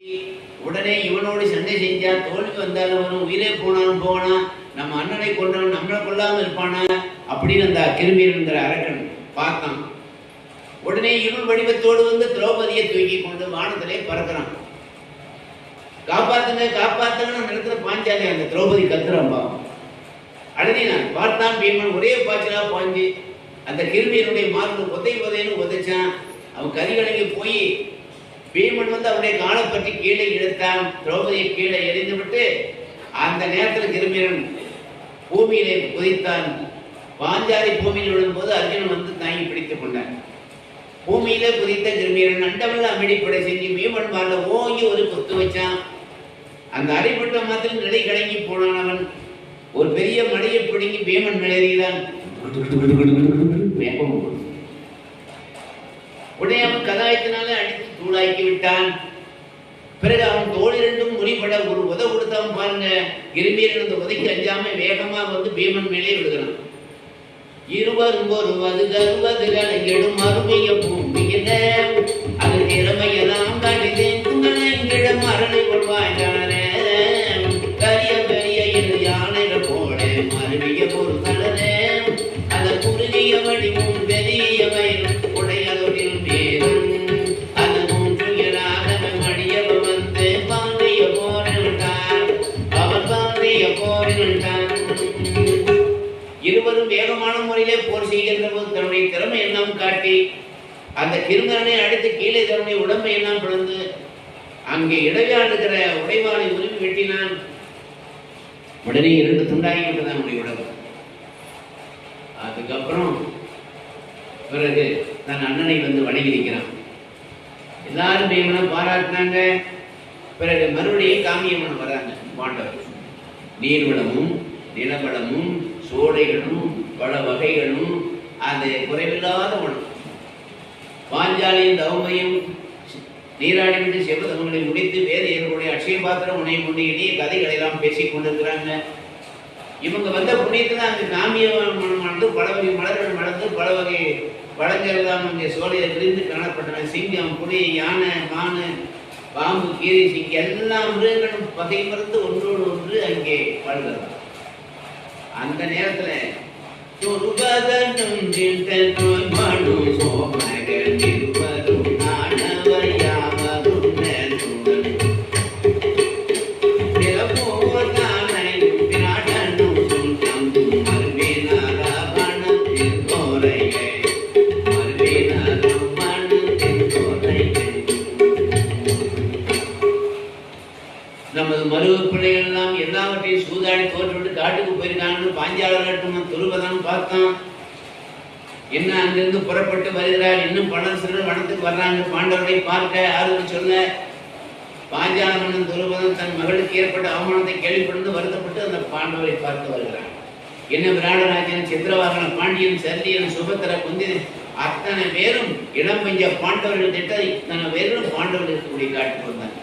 உடனே இவனோடு சண்டை செஞ்சா தோல்வி வந்தாலும் அவனும் உயிரே போனாலும் போவானா, நம்ம அண்ணனை கொண்டவன் நம்மளை கொள்ளாம இருப்பானா அப்படின்னு அந்த கிருமியன்கிற அரக்கன் பார்த்தான். உடனே இருள் வடிவத்தோடு வந்து திரௌபதியை தூக்கி கொண்டு வானத்திலே பறக்கிறான். காப்பாத்துங்க காப்பாத்துங்கன்னு நிறுத்துற பாஞ்சாலி அந்த திரௌபதி கத்துறான். பாவம் அழுதினான். பார்த்தான் பீமன் ஒரே பாய்ச்சலா பாஞ்சு அந்த கிருமியனுடைய மார்பு உதைன்னு உதைச்சான். அவன் கரிகலங்கி போய் பீமன் வந்து அவனுடைய காலை பற்றி கீழே இழுத்தான். திரௌபதியை கீழே எறிந்து விட்டு அந்த நேரத்தில் கிருமியன் பூமியிலே குதித்தான். பாஞ்சாலி பூமியில் விழும்போது அர்ஜுனன் வந்து தாங்கி பிடித்துக் கொண்டான். பூமியிலே குதித்த கிருமியன் அண்டவல்ல அமிடிப்படை செஞ்சு பீமன் மார்ல ஓங்கி ஒரு குத்து வச்சான். அந்த அடிப்பட்ட மாத்திரம் நிலை கலங்கி போனான். அவன் ஒரு பெரிய மலையை பிடுங்கி பீமன் மேலேறிதான். உடனே அவன் கதாயத்தினாலே அடித்து தூளாக்கி விட்டான். பிறகு அவன் தோல் இரண்டும் முறிபட ஒரு உத கொடுத்தவன் பாருங்க. கிருமியன் அந்த உதைக்கு அஞ்சாம வேகமா வந்து பீமன் மேலே விழுகிறான். இருவரும் ஒருவது கருவதுகள் எடும் அருமைய பூமியில அது திறமையெல்லாம் கடிதம் மரணை கொள்வாய்கானே கரிய பெரிய இரு யானைகள் போல மருவிய ஒரு தளரே அந்த குறுகிய வடிவும் பெரிய வயலும் உடையதொடில் மேலும் அந்த மூன்றுயராக மடியவ வந்து பாண்டிய போரிட்டான். அவன் பாண்டிய போரிட்டான். இருவரும் வேகமான முறையிலே போர் செய்கின்ற போது தன்னுடைய திறமை எல்லாம் காட்டி அந்த கிருமியனை அடித்து கீழே தன்னுடைய உடம்பை எல்லாம் பிளந்து அங்கே இடவியாடுகிற உடைவாளை உருவி வெட்டினான். உடனே இரண்டு துண்டாகிவிட்டது அவனுடைய உடம்பு. அதுக்கப்புறம் பிறகு தன் அண்ணனை வந்து வணங்கியிருக்கிறான். எல்லாரும் பீமனை பாராட்டினாங்க. பிறகு மறுபடியும் காமியம்மன் வராங்க. பாண்டவர் நீர்வளமும் நிலவளமும் சோடைகளும் பல வகைகளும் அது குறைவில்லாத உணவு. பாஞ்சாலியின் தவமையும் நீராடிவிட்டு செவ்வதங்களை முடித்து வேறு எங்களுடைய அட்சய பாத்திரம் உணவை கொண்டு இடையே கதைகளை எல்லாம் பேசிக் கொண்டிருக்கிறாங்க. இவங்க வந்த புண்ணியத்தில் அங்கு காமியம்மன் வந்து பல வகை மலர்கள் மலர்ந்து பல வகை பழங்கள் எல்லாம் அங்கே சோலையில் விரிந்து காணப்பட்டன. சிங்கம், புலி, யானை, மானு, பாம்பு, கீரி, சிங்கி எல்லா மிருகங்களும் பகை மருந்து ஒன்றோடு ஒன்று அங்கே வாழ்கிறது. அந்த நேரத்துல நமது மருவ பிள்ளைகள் எல்லாம் எல்லாவற்றையும் சூதாடி தோற்றுவிட்டு காட்டுக்கு போயிருக்காங்கன்னு பாஞ்சாலன் துருவதான் பார்த்தான். என்ன அங்கிருந்து புறப்பட்டு வருகிறார். இன்னும் பலர் சிலர் வனத்துக்கு வர்றாங்க பாண்டவரை பார்க்க ஆறுதல் சொல்ல. பாஞ்சாலன் துருவதன் தன் மகளுக்கு ஏற்பட்ட அவமானத்தை கேள்விப்பட்டு வருத்தப்பட்டு அந்த பாண்டவரை பார்க்க வருகிறான். என்ன விராடராஜன், சித்திரவாகன பாண்டியன், சல்லியன், சுபத்திர, குந்தி அத்தனை பேரும் இடம் பஞ்ச பாண்டவர்கள் திட்ட இத்தனை பேரும் பாண்டவர்கள் இருக்கக்கூடிய காட்டுக்கு வந்தாங்க.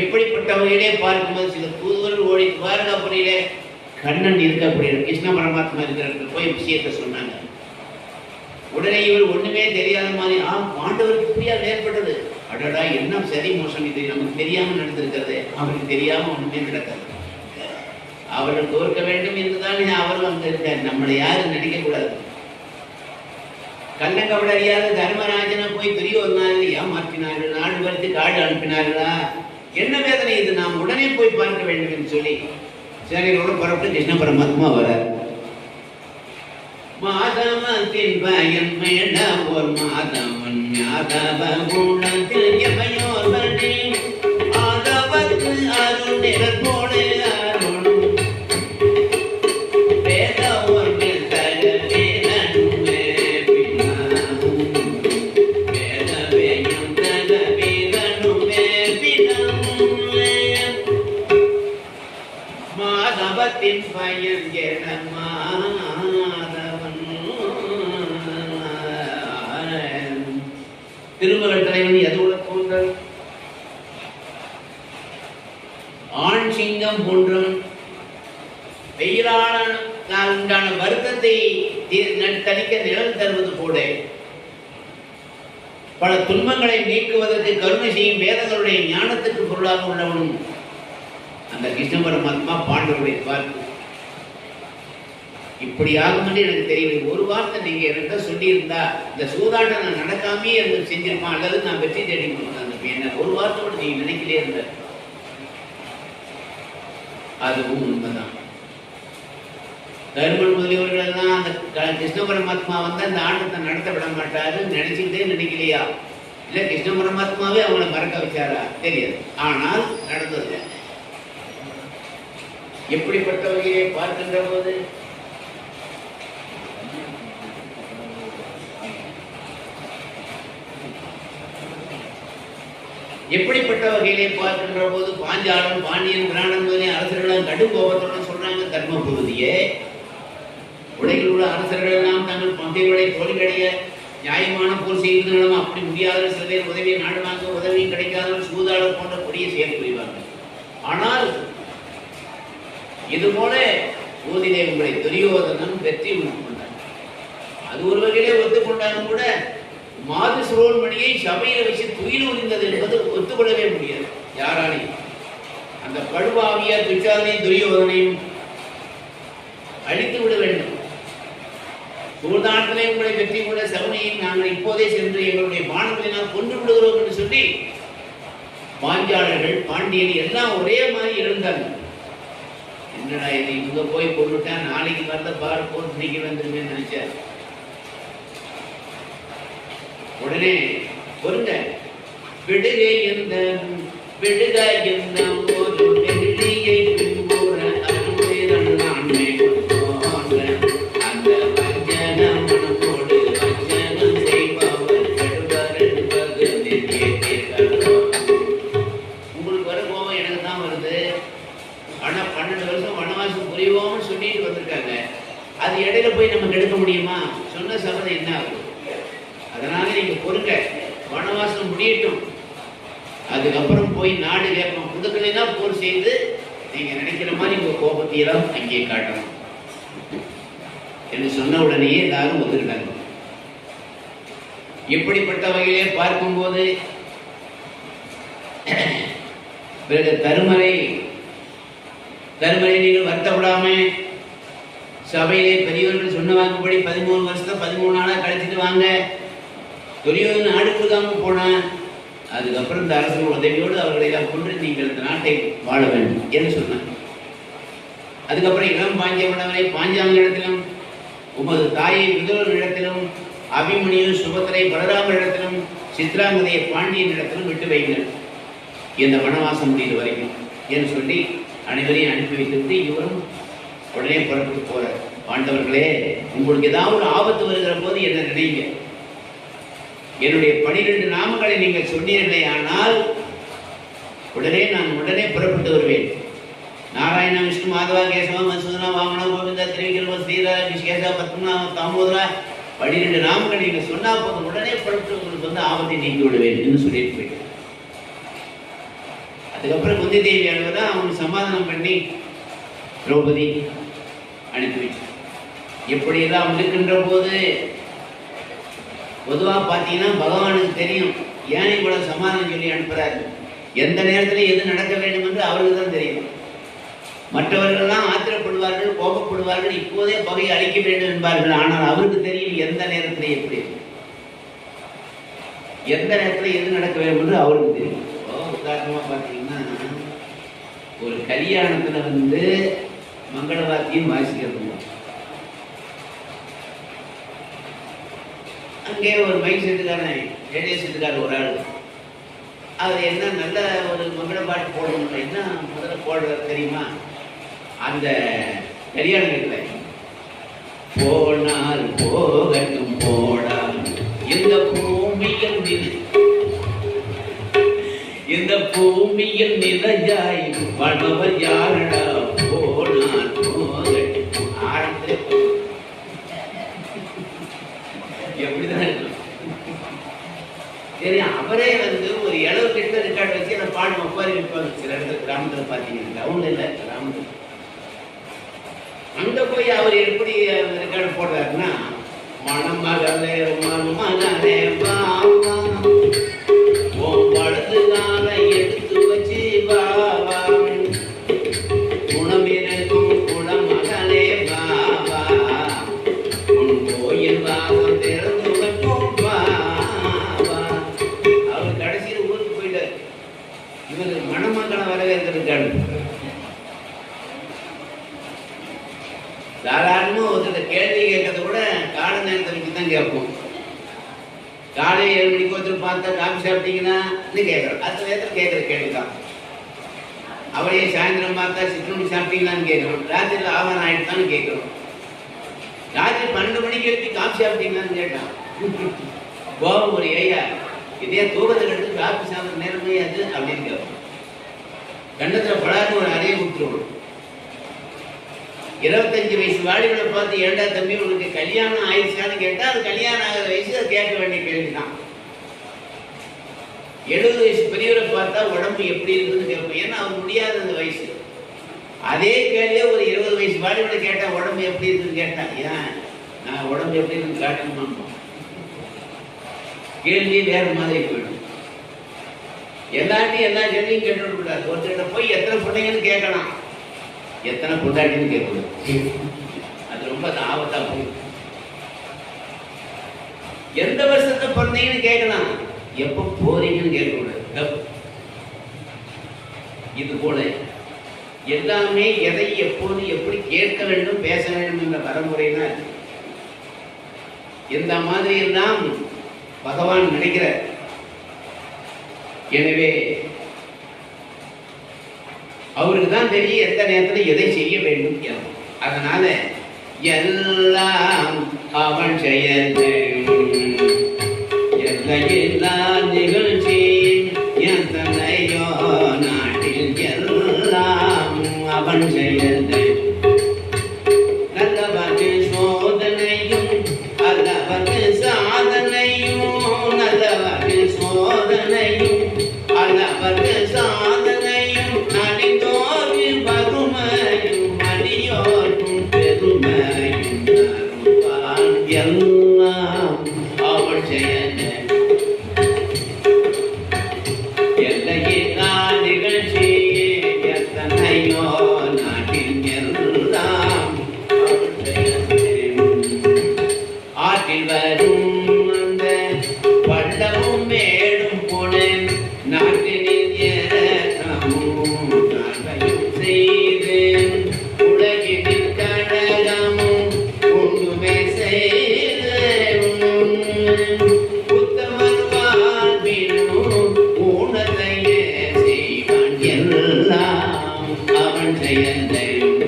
எப்படிப்பட்ட வகையிலே பார்க்கும்போது சில தூதுவர்கள் ஓடி துவாரகாபுரியிலே கண்ணன் இருக்கக்கூடிய கிருஷ்ண பரமாத்மா இருக்கிற போய் விஷயத்தை சொன்னாங்க. உடனே இவர் ஒண்ணுமே தெரியாத மாதிரி பாண்டவருக்கு இப்படியா ஏற்பட்டது. அடடா என்ன சரி மோசம் இது நமக்கு தெரியாம நடந்திருக்கிறது. அவருக்கு தெரியாம ஒண்ணுமே நடக்காது. அவர்கள் தோற்க வேண்டும் என்றுதான் அவரும் அங்க இருக்கார். நம்மளை யாரும் நினைக்க கூடாது. கள்ளக்கபட அறியாத தர்மராஜனை போய் துரியோதனார்கள் ஏமாற்றினார்கள். நாடு வருத்தி காடு அனுப்பினார்களா? என்ன வேதனை இது, நாம் உடனே போய் பார்க்க வேண்டும் என்று சொல்லி சேனைகளோடு புறப்பட்டு கிருஷ்ண பரமாத்மா வரார். மாதவத்தின் பயன் மேட ஓர் மாதவன் யாதவ குணத்தில் எவையோர் வண்டி ஆதவத்து அருள் நிழல் போல அருளும் வேத ஓர் மேல் தர வேதனுமே பின்னாகும் வேத வேயம் தர வேதனுமே பின்னாகும் மாதவத்தின் பயன் என திருமகள் தலைவன் எதோட போன்றார். ஆண் சிங்கம் போன்றும் வெயிலான உண்டான வருத்தத்தை தணிக்க நிழல் தருவது போல பல துன்பங்களை நீக்குவதற்கு கருணை செய்யும் வேதங்களுடைய ஞானத்துக்கு பொருளாக உள்ளவனும் அந்த கிருஷ்ண பரமாத்மா பாண்டவர்களை பார்த்து இப்படி ஆகும் என்று எனக்கு தெரியவில்லை. ஒரு வார்த்தை நீங்க என்கிட்ட சொல்லியிருந்தா இந்த சூதாட்டம் நான் நடக்காமே என்று செஞ்சிருப்பான், அல்லது நான் வெற்றி தேடி கொடுத்தேன். என்ன ஒரு வார்த்தையோடு நீங்க நினைக்கலே இருந்த அதுவும் உண்மைதான். தருமன் முதலியவர்கள் எல்லாம் அந்த கிருஷ்ண பரமாத்மா வந்து அந்த ஆட்டத்தை நடத்த விட மாட்டாருன்னு நினைச்சுக்கிட்டே நினைக்கலையா? இல்ல கிருஷ்ண பரமாத்மாவே அவங்களை மறக்க வச்சாரா? தெரியாது. ஆனால் நடந்தது. எப்படிப்பட்ட வகையை பார்க்கின்ற போது எப்படிப்பட்ட வகையிலே பார்க்கின்ற போது பாஞ்சாலம் பாண்டியன் பிராணன் முதலிய அரசர்களும் கடும் கோபத்துடன் சொல்றாங்க, தர்ம பகுதியே உலகில் உள்ள அரசர்கள் எல்லாம் தங்கள் பங்கைகளை தோல்வியடைய நியாயமான போர் செய்வதனாலும் அப்படி முடியாத சில பேர் உதவியை நாடுவாங்க, உதவியும் கிடைக்காதவர்கள் சூதாளர் போன்ற கொடிய செயல் புரிவார்கள். ஆனால் இது போல போதிலே உங்களை துரியோதனன் வெற்றி கொண்டார். அது ஒரு வகையிலே ஒத்துக்கொண்டாலும் கூட மாது சுரோன்மணியை சபையில் வச்சு துயில் உரிந்தது என்பது ஒத்துக்கொள்ளவே முடியாது யாராலையும். அந்த பழுவாவிய துச்சாதனையும் துரியோதனையும் அழித்து விட வேண்டும். சூழ்நாட்டிலே உங்களை வெற்றி கூட சவனையும் நாங்கள் இப்போதே சென்று எங்களுடைய பானங்களினால் கொண்டு விடுகிறோம் என்று சொல்லி பாஞ்சாலர்கள் பாண்டியன் எல்லாம் ஒரே மாதிரி எழுந்தாங்க. என்னடா இது, இவங்க போய் கொண்டுட்டா நாளைக்கு வந்த பார் போர் இன்னைக்கு வந்துருமே நினைச்சார். உடனே பொருங்க விடுகை எந்த விடுக எந்த ஒரு வெள்ளியை பின்புற அருமைதன்னை அந்த வஞ்சனமனோடு வஞ்சனம் செய்பவர் கடுவர் என்பது உங்களுக்கு வர கோபம் எனக்கு தான் வருது. ஆனா 12 வருஷம் வனவாசம் புரியோம்னு சொல்லிட்டு வந்திருக்காங்க. அது இடையில போய் நம்ம கெடுக்க முடியுமா? சொன்ன சபதம் என்ன ஆகும்? அதனால நீங்க பொறுங்க, வனவாசம் முடியட்டும், அதுக்கப்புறம் போய் நாடு கேட்போம். புதுக்கலைனா போர் செய்து நீங்க நினைக்கிற மாதிரி உங்க கோபத்தையெல்லாம் அங்கே காட்டணும் என்று சொன்ன உடனேயே எல்லாரும் ஒத்துக்கிட்டாங்க. இப்படிப்பட்ட வகையிலே பார்க்கும்போது பிறகு தருமரை நீங்கள் வருத்தப்படாம சபையிலே பெரியவர்கள் சொன்ன வாங்கும்படி 13 வருஷத்தை 13 நாளா கழிச்சிட்டு வாங்க. துரியோதனன் நாடு கொடுக்காம போனான். அதுக்கப்புறம் இந்த அரசு உதவியோடு அவர்களை எல்லாம் கொன்று நீங்கள் இந்த நாட்டை வாழ வேண்டும் என்று சொன்னார். அதுக்கப்புறம் இளம் பாஞ்சியவனவரை பாஞ்சாலிடத்திலும் உமது தாயை விதுரனிடத்திலும் அபிமன்யு சுபத்திரை பலராமரிடத்திலும் சித்ராங்கதையை பாண்டியனிடத்திலும் விட்டு வைங்கள் இந்த வனவாசம் முடிகிற வரைக்கும் என்று சொல்லி அனைவரையும் அனுப்பி வைத்துவிட்டு இவரும் உடனே புறப்பட்டு போறார். பாண்டவர்களே, உங்களுக்கு ஏதாவது ஒரு ஆபத்து வருகிற போது என்ன நினைங்க. என்னுடைய 12 நாமங்களை நீங்கள் சொன்னீர்களே ஆனால் நான் உடனே புறப்பட்டு வருவேன். நாராயண விஷ்ணு மாதவா கேசவா மசூதனா வாமனா கோவிந்தா திரிவிக்ரம ஸ்ரீரா விஸ்கேசா பத்மனா தாமோதரா 12 நாமங்கள் நீங்கள் சொன்னா போதும், உடனே புறப்பட்டு உங்களுக்கு வந்து ஆபத்தை நீக்கி விடுவேன் என்று சொல்லிட்டு போயிட்டு அதுக்கப்புறம் குந்தி தேவி அனுவதான் அவங்களுக்கு சமாதானம் பண்ணி திரௌபதி அனுப்பி வச்சு. எப்படியெல்லாம் இருக்கின்ற போது பொதுவாக பார்த்தீங்கன்னா பகவானுக்கு தெரியும் ஏன் இவ்வளவு சமாதானம் சொல்லி அனுப்புறாரு. எந்த நேரத்தில் எது நடக்க வேண்டும் என்று அவருக்கு தான் தெரியும். மற்றவர்கள்லாம் ஆத்திரப்படுவார்கள், கோபப்படுவார்கள், இப்போதே பகையை அழிக்க வேண்டும் என்பார்கள். ஆனால் அவருக்கு தெரியும் எந்த நேரத்தில் எப்படி, எந்த நேரத்தில் எது நடக்க வேண்டும் என்று அவருக்கு தெரியும். உதாரணமாக பார்த்தீங்கன்னா ஒரு கல்யாணத்தில் வந்து மங்கள வாத்தியம் வாசிக்கிறது. அங்கே ஒரு மைக் செட்டுக்காரன் ரேடியோ செட்டுக்காரர் ஒரு ஆள், அவர் என்ன நல்ல ஒரு மங்கள பாட்டு போடணும், என்ன முதல்ல போடுறது தெரியுமா? அந்த கல்யாணத்தில் போனால் போகட்டும் போடா இந்த பூமியில் நிலையாய் வாழ்பவர் யாரடா போனால் போகட்டும். ஆரம்பத்தில் எப்படிதான் இருக்கும் தெரியும். அவரே வந்து ஒரு இளவு கிட்ட ரெக்கார்டு வச்சு அந்த பாடம் ஒப்பாரி வைப்பாங்க. சில இடத்துல கிராமத்தில் பார்த்தீங்கன்னா, டவுன்ல இல்லை கிராமத்தில், அங்க போய் அவர் எப்படி ரெக்கார்டு போடுறாருன்னா மணமகளே மணமகனே இவர் மணமக்களை வரவேற்கிறதுக்கான தாராளமா ஒருத்தர் கேள்வி கேட்கறத கூட கால நேரத்தை வச்சு தான் கேட்போம். காலை 7 மணிக்கு ஒருத்தர் பார்த்தா காஃபி சாப்பிட்டீங்கன்னா கேட்கறோம். அடுத்த நேரத்தில் கேட்கற கேள்விதான். அவளையே சாயந்தரம் பார்த்தா சிற்றுண்டி சாப்பிட்டீங்களான்னு கேட்கறோம். ராத்திரியில் ஆகாரம் ஆயிடுத்தான்னு கேட்கறோம். ராத்திரி 12 மணிக்கு எழுப்பி காஃபி சாப்பிட்டீங்களான்னு கேட்டான். கோபம் ஒரு ஐயா இதே தூக்கத்தை எடுத்து காஃபி சாப்பிட்ற நேரமே அது அப்படின்னு கேட்போம். கண்டத்தில் படாது ஒரு அறையை கொடுத்துருவோம். 25 வயசு வாலிபனை பார்த்து ஏண்டா தம்பி உனக்கு கல்யாணம் ஆயிடுச்சான்னு கேட்டா அது கல்யாணம் ஆகிற வயசு அது கேட்க வேண்டிய கேள்விதான். 70 வயசு பெரியவரை பார்த்தா உடம்பு எப்படி இருக்குன்னு கேட்போம். ஏன்னா அவர் முடியாத அந்த வயசு. அதே கேள்வியே ஒரு 20 வயசு வாலிபனை கேட்டா உடம்பு எப்படி இருக்குன்னு கேட்டா ஏன் நான் உடம்பு எப்படி இருக்குன்னு காட்டணுமா? கேள்வி வேற மாதிரி போயிடும். எல்லாத்தையும் எல்லா கேள்வியும் கேட்டு கூடாது. ஒருத்தர்கிட்ட போய் எத்தனை பிள்ளைங்கன்னு கேட்கலாம், எத்தனை பொண்டாட்டின்னு கேட்கணும். அது ரொம்ப ஆபத்தா போகும். எந்த வருஷத்தை பிறந்தீங்கன்னு கேட்கலாம், எப்ப போறீங்கன்னு கேட்கக்கூடாது. இது போல எல்லாமே எதை எப்போது எப்படி கேட்க வேண்டும் பேச வேண்டும் என்ற வரமுறைதான் இந்த மாதிரி எல்லாம் பகவான் நினைக்கிறார். எனவே அவருக்கு தான் தெரியும் எந்த நேரத்தில் எதை செய்ய வேண்டும் என. அதனால எல்லாம் அவன் செயல் எல்லா நிகழ்ச்சியின் எத்தனையோ நாட்டில் எல்லாம் அவன் செயல் நல்லவர்க்கு சோதனையும் அல்லவர்க்கு சாதனையும் நல்லவர்க்கு சோதனையும் அல்லவர்க்கு சாதனையும் நடித்தோர்க்கு பருமையும் மடியோர்க்கும் பெருமையும் அருள்வான் எல்லாம் அவள் செயல் எல்லையில்லா நிகழ்ச்சி எத்தனையோ நாட்டில் எல்லாம் அவள் செயல் ஆற்றில் வரும் அந்த பள்ளமும் மேடும் போன நாட்டினில் ஏற்றமும் நடையும் செய்து உலகினில் கடகமும் உண்டுமே செய்து புத்தமர் வாழ்வினும் ஊனத்தையே செய்வான் எல்லாம் அவன் செயலையும்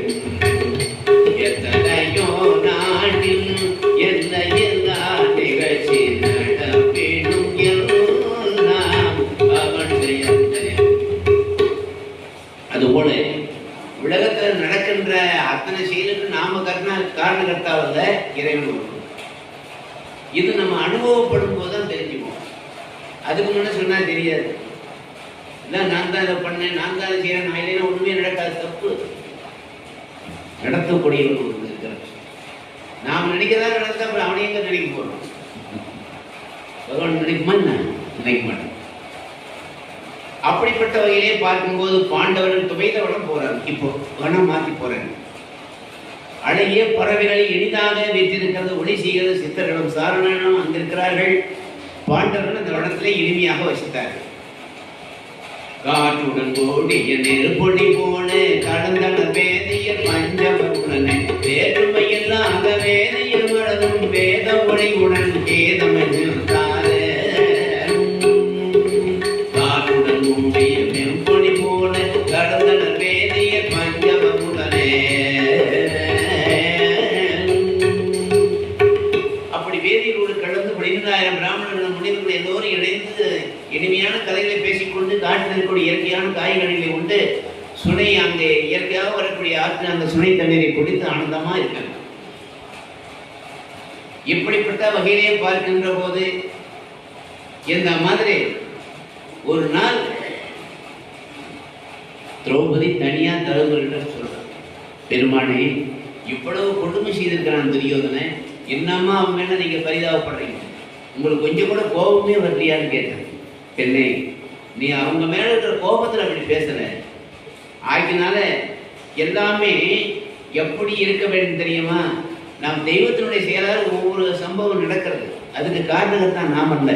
எத்தனையோ நாட்டில் எல்லா நிகழ்ச்சி நடப்பினும் எல்லாம் அவன் செயலையும். அதுபோல உலகத்தில் நடக்கின்ற அத்தனை செயலுக்கு நாம காரணகர்த்தாவல்ல, இறைவன். இது நம்ம அனுபவப்படும் போதுதான் தெரிஞ்சுப்போம். அதுக்கு முன்ன சொன்னா தெரியாது. இல்லை நான் தான் இதை பண்ணேன், நான் தான் செய்யறேன், நான் இல்லைன்னா ஒண்ணுமே நடக்காது. தப்பு. நடத்தக்கூடியவர்கள் ஒன்று இருக்கிறார். நாம் நினைக்கதான் நடந்தா அப்புறம் அவனை எங்க நினைக்க போறோம்? பகவான் நினைக்குமா? நினைக்க மாட்டோம். அப்படிப்பட்ட வகையிலே பார்க்கும்போது பாண்டவர்கள் துவைதவனம் போறாங்க. இப்போ வனம் மாற்றி போறாங்க. அழகிய பறவைகளை எளிதாக வைத்திருக்கிறது, ஒளி செய்கிறது. சித்தர்களும் சாரணனும் அங்கிருக்கிறார்கள். பாண்டவர்கள் அந்த வனத்திலே இனிமையாக வசித்தார்கள். காற்றுடன் ஓடிய நெருப்பொடி போன கடந்தன வேதிய பஞ்சமருடனே வேற்றுமையில்லாத வேதிய மனதும் வேத ஒளியுடன் கேதம் என்றாரே. காற்றுடன் ஓடிய நெருப்பொடி போன கடந்தன வேதிய பஞ்சமருடனே. அப்படி வேதியோடு கலந்து 12,000 பிராமணர்கள் முனிவர்கள் எல்லோரும் இணைந்து இனிமையான கதைகளை பேசிக்கொண்டு காட்டில் இருக்கக்கூடிய இயற்கையான காய்கறிகளை உண்டு சுனை அங்கே இயற்கையாக வரக்கூடிய ஆற்று அந்த சுனை தண்ணீரை குடித்து ஆனந்தமா இருக்காங்க. இப்படிப்பட்ட வகையிலே பார்க்கின்ற போது இந்த மாதிரி ஒரு நாள் திரௌபதி தனியா தருமரிடம் சொல்றான், பெருமானே இவ்வளவு கொடுமை செய்திருக்கிறான் துரியோதனை, என்னம்மா அவன் மேல நீங்க பரிதாபப்படுறீங்க, உங்களுக்கு கொஞ்சம் கூட கோபமே வரலையான்னு கேட்டேன். பெண்ணே, நீ அவங்க மேல இருக்கிற கோபத்துல அப்படி பேசல, ஆகினால எல்லாமே எப்படி இருக்க வேண்டும் தெரியுமா? நாம் தெய்வத்தினுடைய செயலால் ஒவ்வொரு சம்பவம் நடக்கிறது, அதுக்கு காரணத்தான் நாம் அல்ல.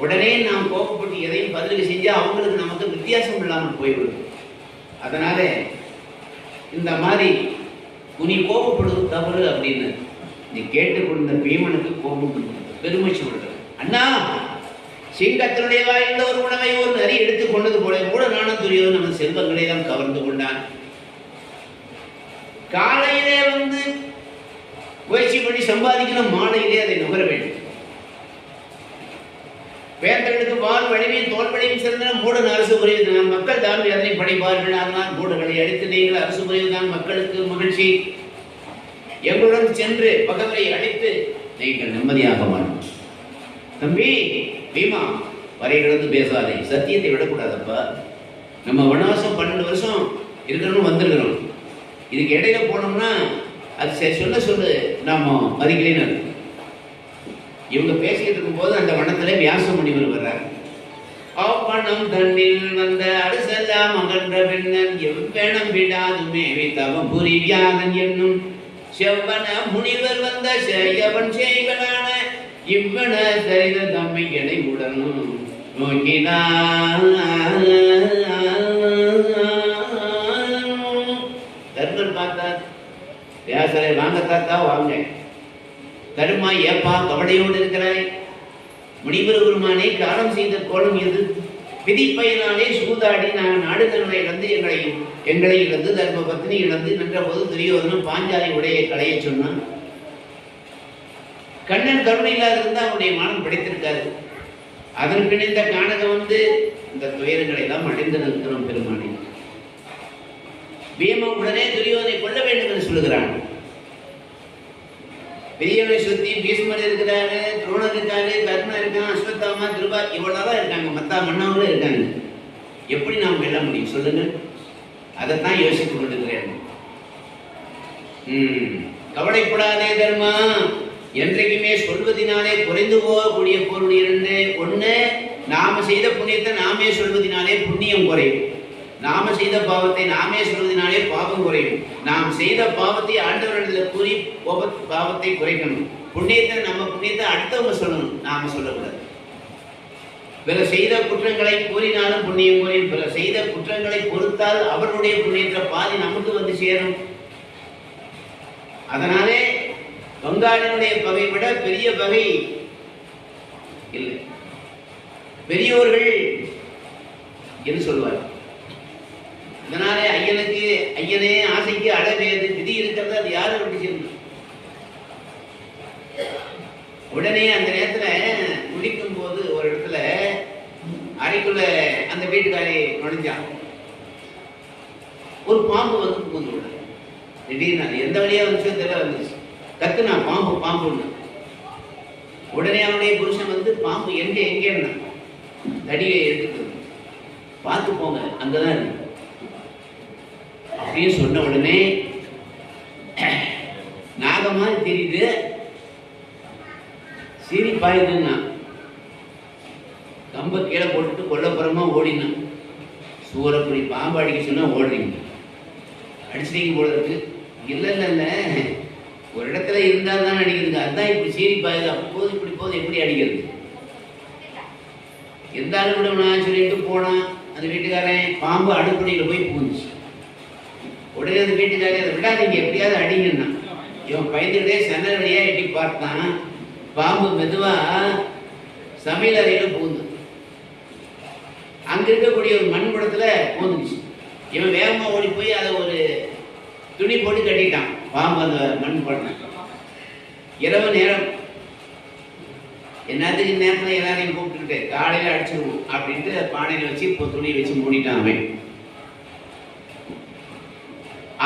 உடனே நாம் கோபப்பட்டு எதையும் பதிலுக்கு செஞ்சா அவங்களுக்கு நமக்கு வித்தியாசம் இல்லாமல் போய்விடும். அதனால இந்த மாதிரி நீ கோபப்படுவது தவறு அப்படின்னு நீ கேட்டுக்கொண்ட பீமனுக்கு கோபம் பெருமை சொல்றது. அண்ணா, சிங்கத்தினுடைய வாய்ந்த ஒரு உணவை ஒரு நரி எடுத்துக் கொண்டது போல கூட நானும் துரியோதனன் நமது செல்வங்களை தான் கவர்ந்து கொண்டான். காலையிலே வந்து முயற்சி பண்ணி சம்பாதிக்கணும், மாலையிலே அதை நுகர வேண்டும். வேந்தர்களுக்கு வால் வலிமையும் தோல் வலிமையும் சிறந்த மூடன் அரசு புரிவது மக்கள் தான் அதனை படைப்பார்கள். அதனால் மூடர்களை அடித்து நீங்கள் அரசு புரிவதுதான் மக்களுக்கு மகிழ்ச்சி. எங்களுடன் சென்று பகவரை அடித்து நீங்கள் நிம்மதியாக மாட்டோம். தம்பி பீமா, வரையிலிருந்து பேசாதே, சத்தியத்தை விடக்கூடாதப்பா. நம்ம வனவாசம் 12 வருஷம் இருக்கணும் வந்திருக்கிறோம். இதுக்கு இடையில போனோம்னா அது சொல்லு நாம மதிக்கலைன்னு. இவங்க பேசிட்டு இருக்கும் போது அந்த வனத்துல வியாச முனிவர் வர்றார். ஆப்பணம் தண்ணில் வந்த அரசெல்லாம் அகன்ற பின்னன் எவ்வனம் விடாதுமே தவம் புரிவியாதன் என்னும் செவ்வன முனிவர் வந்த செய்யவன் செய்வனான இவ்வன சரித தம்மை எடை உடனும் நோக்கினான். தர்மர் பார்த்தார். வியாசரை வாங்க தாத்தா வாங்க. தருமா, ஏப்பா கவலையோடு இருக்கிறாய்? முனிவர் பெருமானை காலம் செய்த கோலம் எது? விதி பயனாலே சூதாடி நான் நாடுகளை இழந்து எங்களை இழந்து தர்ம பத்னி இழந்து நின்ற போது துரியோதனன் பாஞ்சாலி உடையை களைய சொன்னான். கண்ணன் கருணை இல்லாத இருந்தா அவனுடைய மானம் படைத்திருக்காரு. அதன் பிணைந்த காணகம் வந்து இந்த துயரங்களை எல்லாம் அடைந்து நிற்கிறோம் பெருமானே. பீம உடனே துரியோதனை கொல்ல வேண்டும் என்று சொல்லுகிறான். பெரியவனை சுத்தி பீஷ்மர் இருக்கிறாரு, துரோணர் இருக்காரு, கர்ணன் இருக்கான், அஸ்வத்தாமா, திருபா இவ்வளவுதான் இருக்காங்க. மத்தா மன்னவங்களும் இருக்காங்க. எப்படி நாம் வெல்ல முடியும் சொல்லுங்க? அதைத்தான் யோசித்துக் கொண்டிருக்கிறேன். கவலைப்படாதே தர்மா, என்றைக்குமே சொல்வதனாலே குறைந்து போகக்கூடிய பொருள் இரண்டு. ஒண்ணு, நாம செய்த புண்ணியத்தை நாமே சொல்வதனாலே புண்ணியம் குறையும். நாம செய்த பாவத்தை நாமே சொல்வதனாலே பாவம் குறையும். நாம் செய்த பாவத்தை ஆண்டவரிடத்தில் கூறி பாவத்தை குறைக்கணும். புண்ணியத்தை நம்ம புண்ணியத்தை அடுத்தவங்க சொல்லணும், நாம சொல்லக்கூடாது. பிற செய்த குற்றங்களை கூறினாலும் புண்ணியம் குறையும். பிற செய்த குற்றங்களை பொறுத்தால் அவருடைய புண்ணியத்தை பாதி நமக்கு வந்து சேரும். அதனாலே பங்காளினுடைய பகை விட பெரிய பகை இல்லை. பெரியோர்கள் என்று சொல்வார். இதனாலே ஐயனே ஆசைக்கு அழகேது விதி இருக்கிறது, அது யாரும் விட்டுச்சிருந்தோம். உடனே அந்த நேரத்துல குடிக்கும் போது ஒரு இடத்துல அறைக்குள்ள அந்த வீட்டுக்காரி நுழைஞ்சான். ஒரு பாம்பு வந்து பூந்து விட திடீர்னு எந்த வழியா வந்துச்சோ தெரியல, வந்துச்சு. கத்துனா பாம்பு பாம்புன்னு. உடனே அவனுடைய புருஷன் வந்து பாம்பு எங்க தடியை எடுத்துட்டு பார்த்து போங்க, அங்கதான் இருக்கு அப்படின்னு சொன்ன உடனே நாகமா தெரியுது, சீரி பாயுதுன்னா கம்ப கீழே போட்டுட்டு கொல்லப்புறமா ஓடினான். சூரப்படி பாம்பு அடிக்க சொன்னா ஓடுறீங்க, அடிச்சிட்டீங்க போல இருக்கு. இல்ல ஒரு இடத்துல இருந்தால் தான் அடிக்கிறது. அதுதான் இப்படி சீரி பாயுது, அப்போது இப்படி போது எப்படி அடிக்கிறது? இருந்தாலும் விடணும்னா சொல்லிட்டு போனான். அந்த வீட்டுக்காரன் பாம்பு அடுப்படியில் போய் பூந்துச்சு. உடனே அந்த வீட்டுக்காரன் அதை விடாதீங்க, எப்படியாவது அடிங்கன்னா. இவன் பயந்துக்கிட்டே சன்னல் வழியா எட்டி பார்த்தான். பாம்பு மெதுவா சமையல் அறையில பூந்து அங்க இருக்கக்கூடிய ஒரு மண்புடத்துல பூந்துச்சு. இவன் வேகமா ஓடி போய் அதை ஒரு துணி போட்டு கட்டிட்டான். பாம்பு அந்த மண் படம். இரவு நேரம் என்னத்துக்கு நேரத்தில் எல்லாரையும் கூப்பிட்டுக்கிட்டு காலையில அடிச்சிருவோம் அப்படின்ட்டு பானையில வச்சு இப்போ துணியை வச்சு மூடிட்டான் அவன்.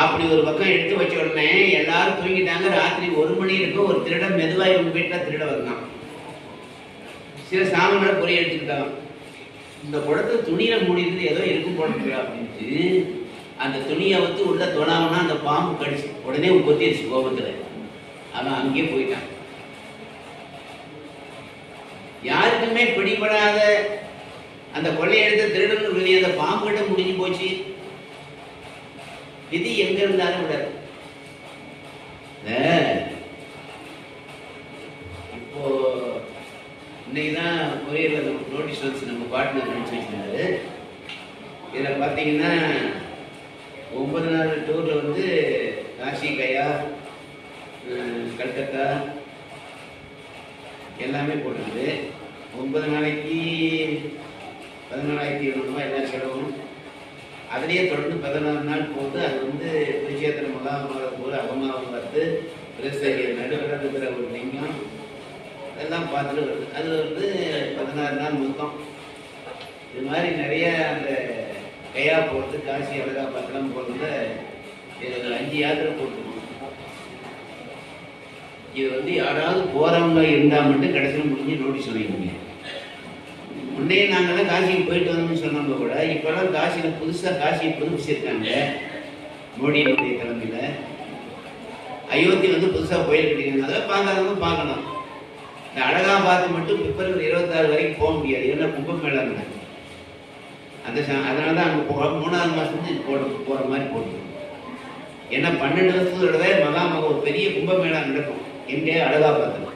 அப்படி ஒரு பக்கம் எடுத்து வச்ச உடனே எல்லாரும் தூங்கிட்டாங்க. ராத்திரி 1 மணி இருக்கும். ஒரு திருடன் மெதுவாக இவங்க வீட்டில் திருட வந்தான். சில சாமான்களை பொறி எடுத்துக்கிட்டான். இந்த குடத்துல துணியில மூடிட்டு ஏதோ இருக்கும் போட்டு அப்படின்ட்டு அந்த துணியை வந்து உள்ள தொடாமனா அந்த பாம்பு கடிச்சு உடனே கொத்திடுச்சு கோபத்துல. அவன் அங்கேயே போயிட்டான். யாருக்குமே பிடிபடாத அந்த கொள்ளையெடுத்த திருடன் வெளியே அந்த பாம்பு கிட்ட முடிஞ்சு போச்சு. விதி எங்க இருந்தாலும் விடாது. இப்போ இன்னைக்குதான் புரியல. பார்ட்னர் நினச்சி வச்சிருந்தாரு. இதில் பார்த்தீங்கன்னா 9 நாள் டூரில் வந்து காசி, கயா, கல்கத்தா எல்லாமே போட்டுருக்குது. 9 நாளைக்கு 14,700 ரூபாய் எல்லாம் செலவும். அதுலேயே தொடர்ந்து 16 நாள் போட்டு அது வந்து குருஷேத்திர மகாபாரதம் போல அவமானம் பார்த்து நடுவில் இருக்கிற ஒரு லிங்கம் அதெல்லாம் பார்த்துட்டு வருது. அது வந்து 16 நாள் மொத்தம். இது மாதிரி நிறைய அந்த கயா போகிறது, காசி, அலகாபாத்லாம் போகிறதுல இது 5 யாத்திரை போட்டுருக்கோம். இது வந்து யாராவது போகிறவங்க இருந்தால் மட்டும் கடைசியில் முடிஞ்சு நோட்டீஸ் சொல்லிடுங்க. முன்னே நாங்கள்லாம் காசிக்கு போயிட்டு வந்தோம்னு சொன்னவங்க கூட இப்போல்லாம் காசியில் புதுசாக காசியை புதுப்பிச்சிருக்காங்க மோடியினுடைய தலைமையில். அயோத்தி வந்து புதுசாக கோயில் கட்டிருக்காங்க. அதெல்லாம் பார்க்காதவங்க பார்க்கணும். இந்த அலகாபாத் மட்டும் பிப்ரவரி 26 வரைக்கும் போக முடியாது. ஏன்னா கும்பமேளா நடக்கும். அதனால தான் அங்கே 3ஆவது மாதத்துக்கு போகிற மாதிரி போட்டுருக்கோம். ஏன்னா 12 வருஷத்தோட மகாமக ஒரு பெரிய கும்பமேளா நடக்கும் எங்கே அலகாபாத்தில்.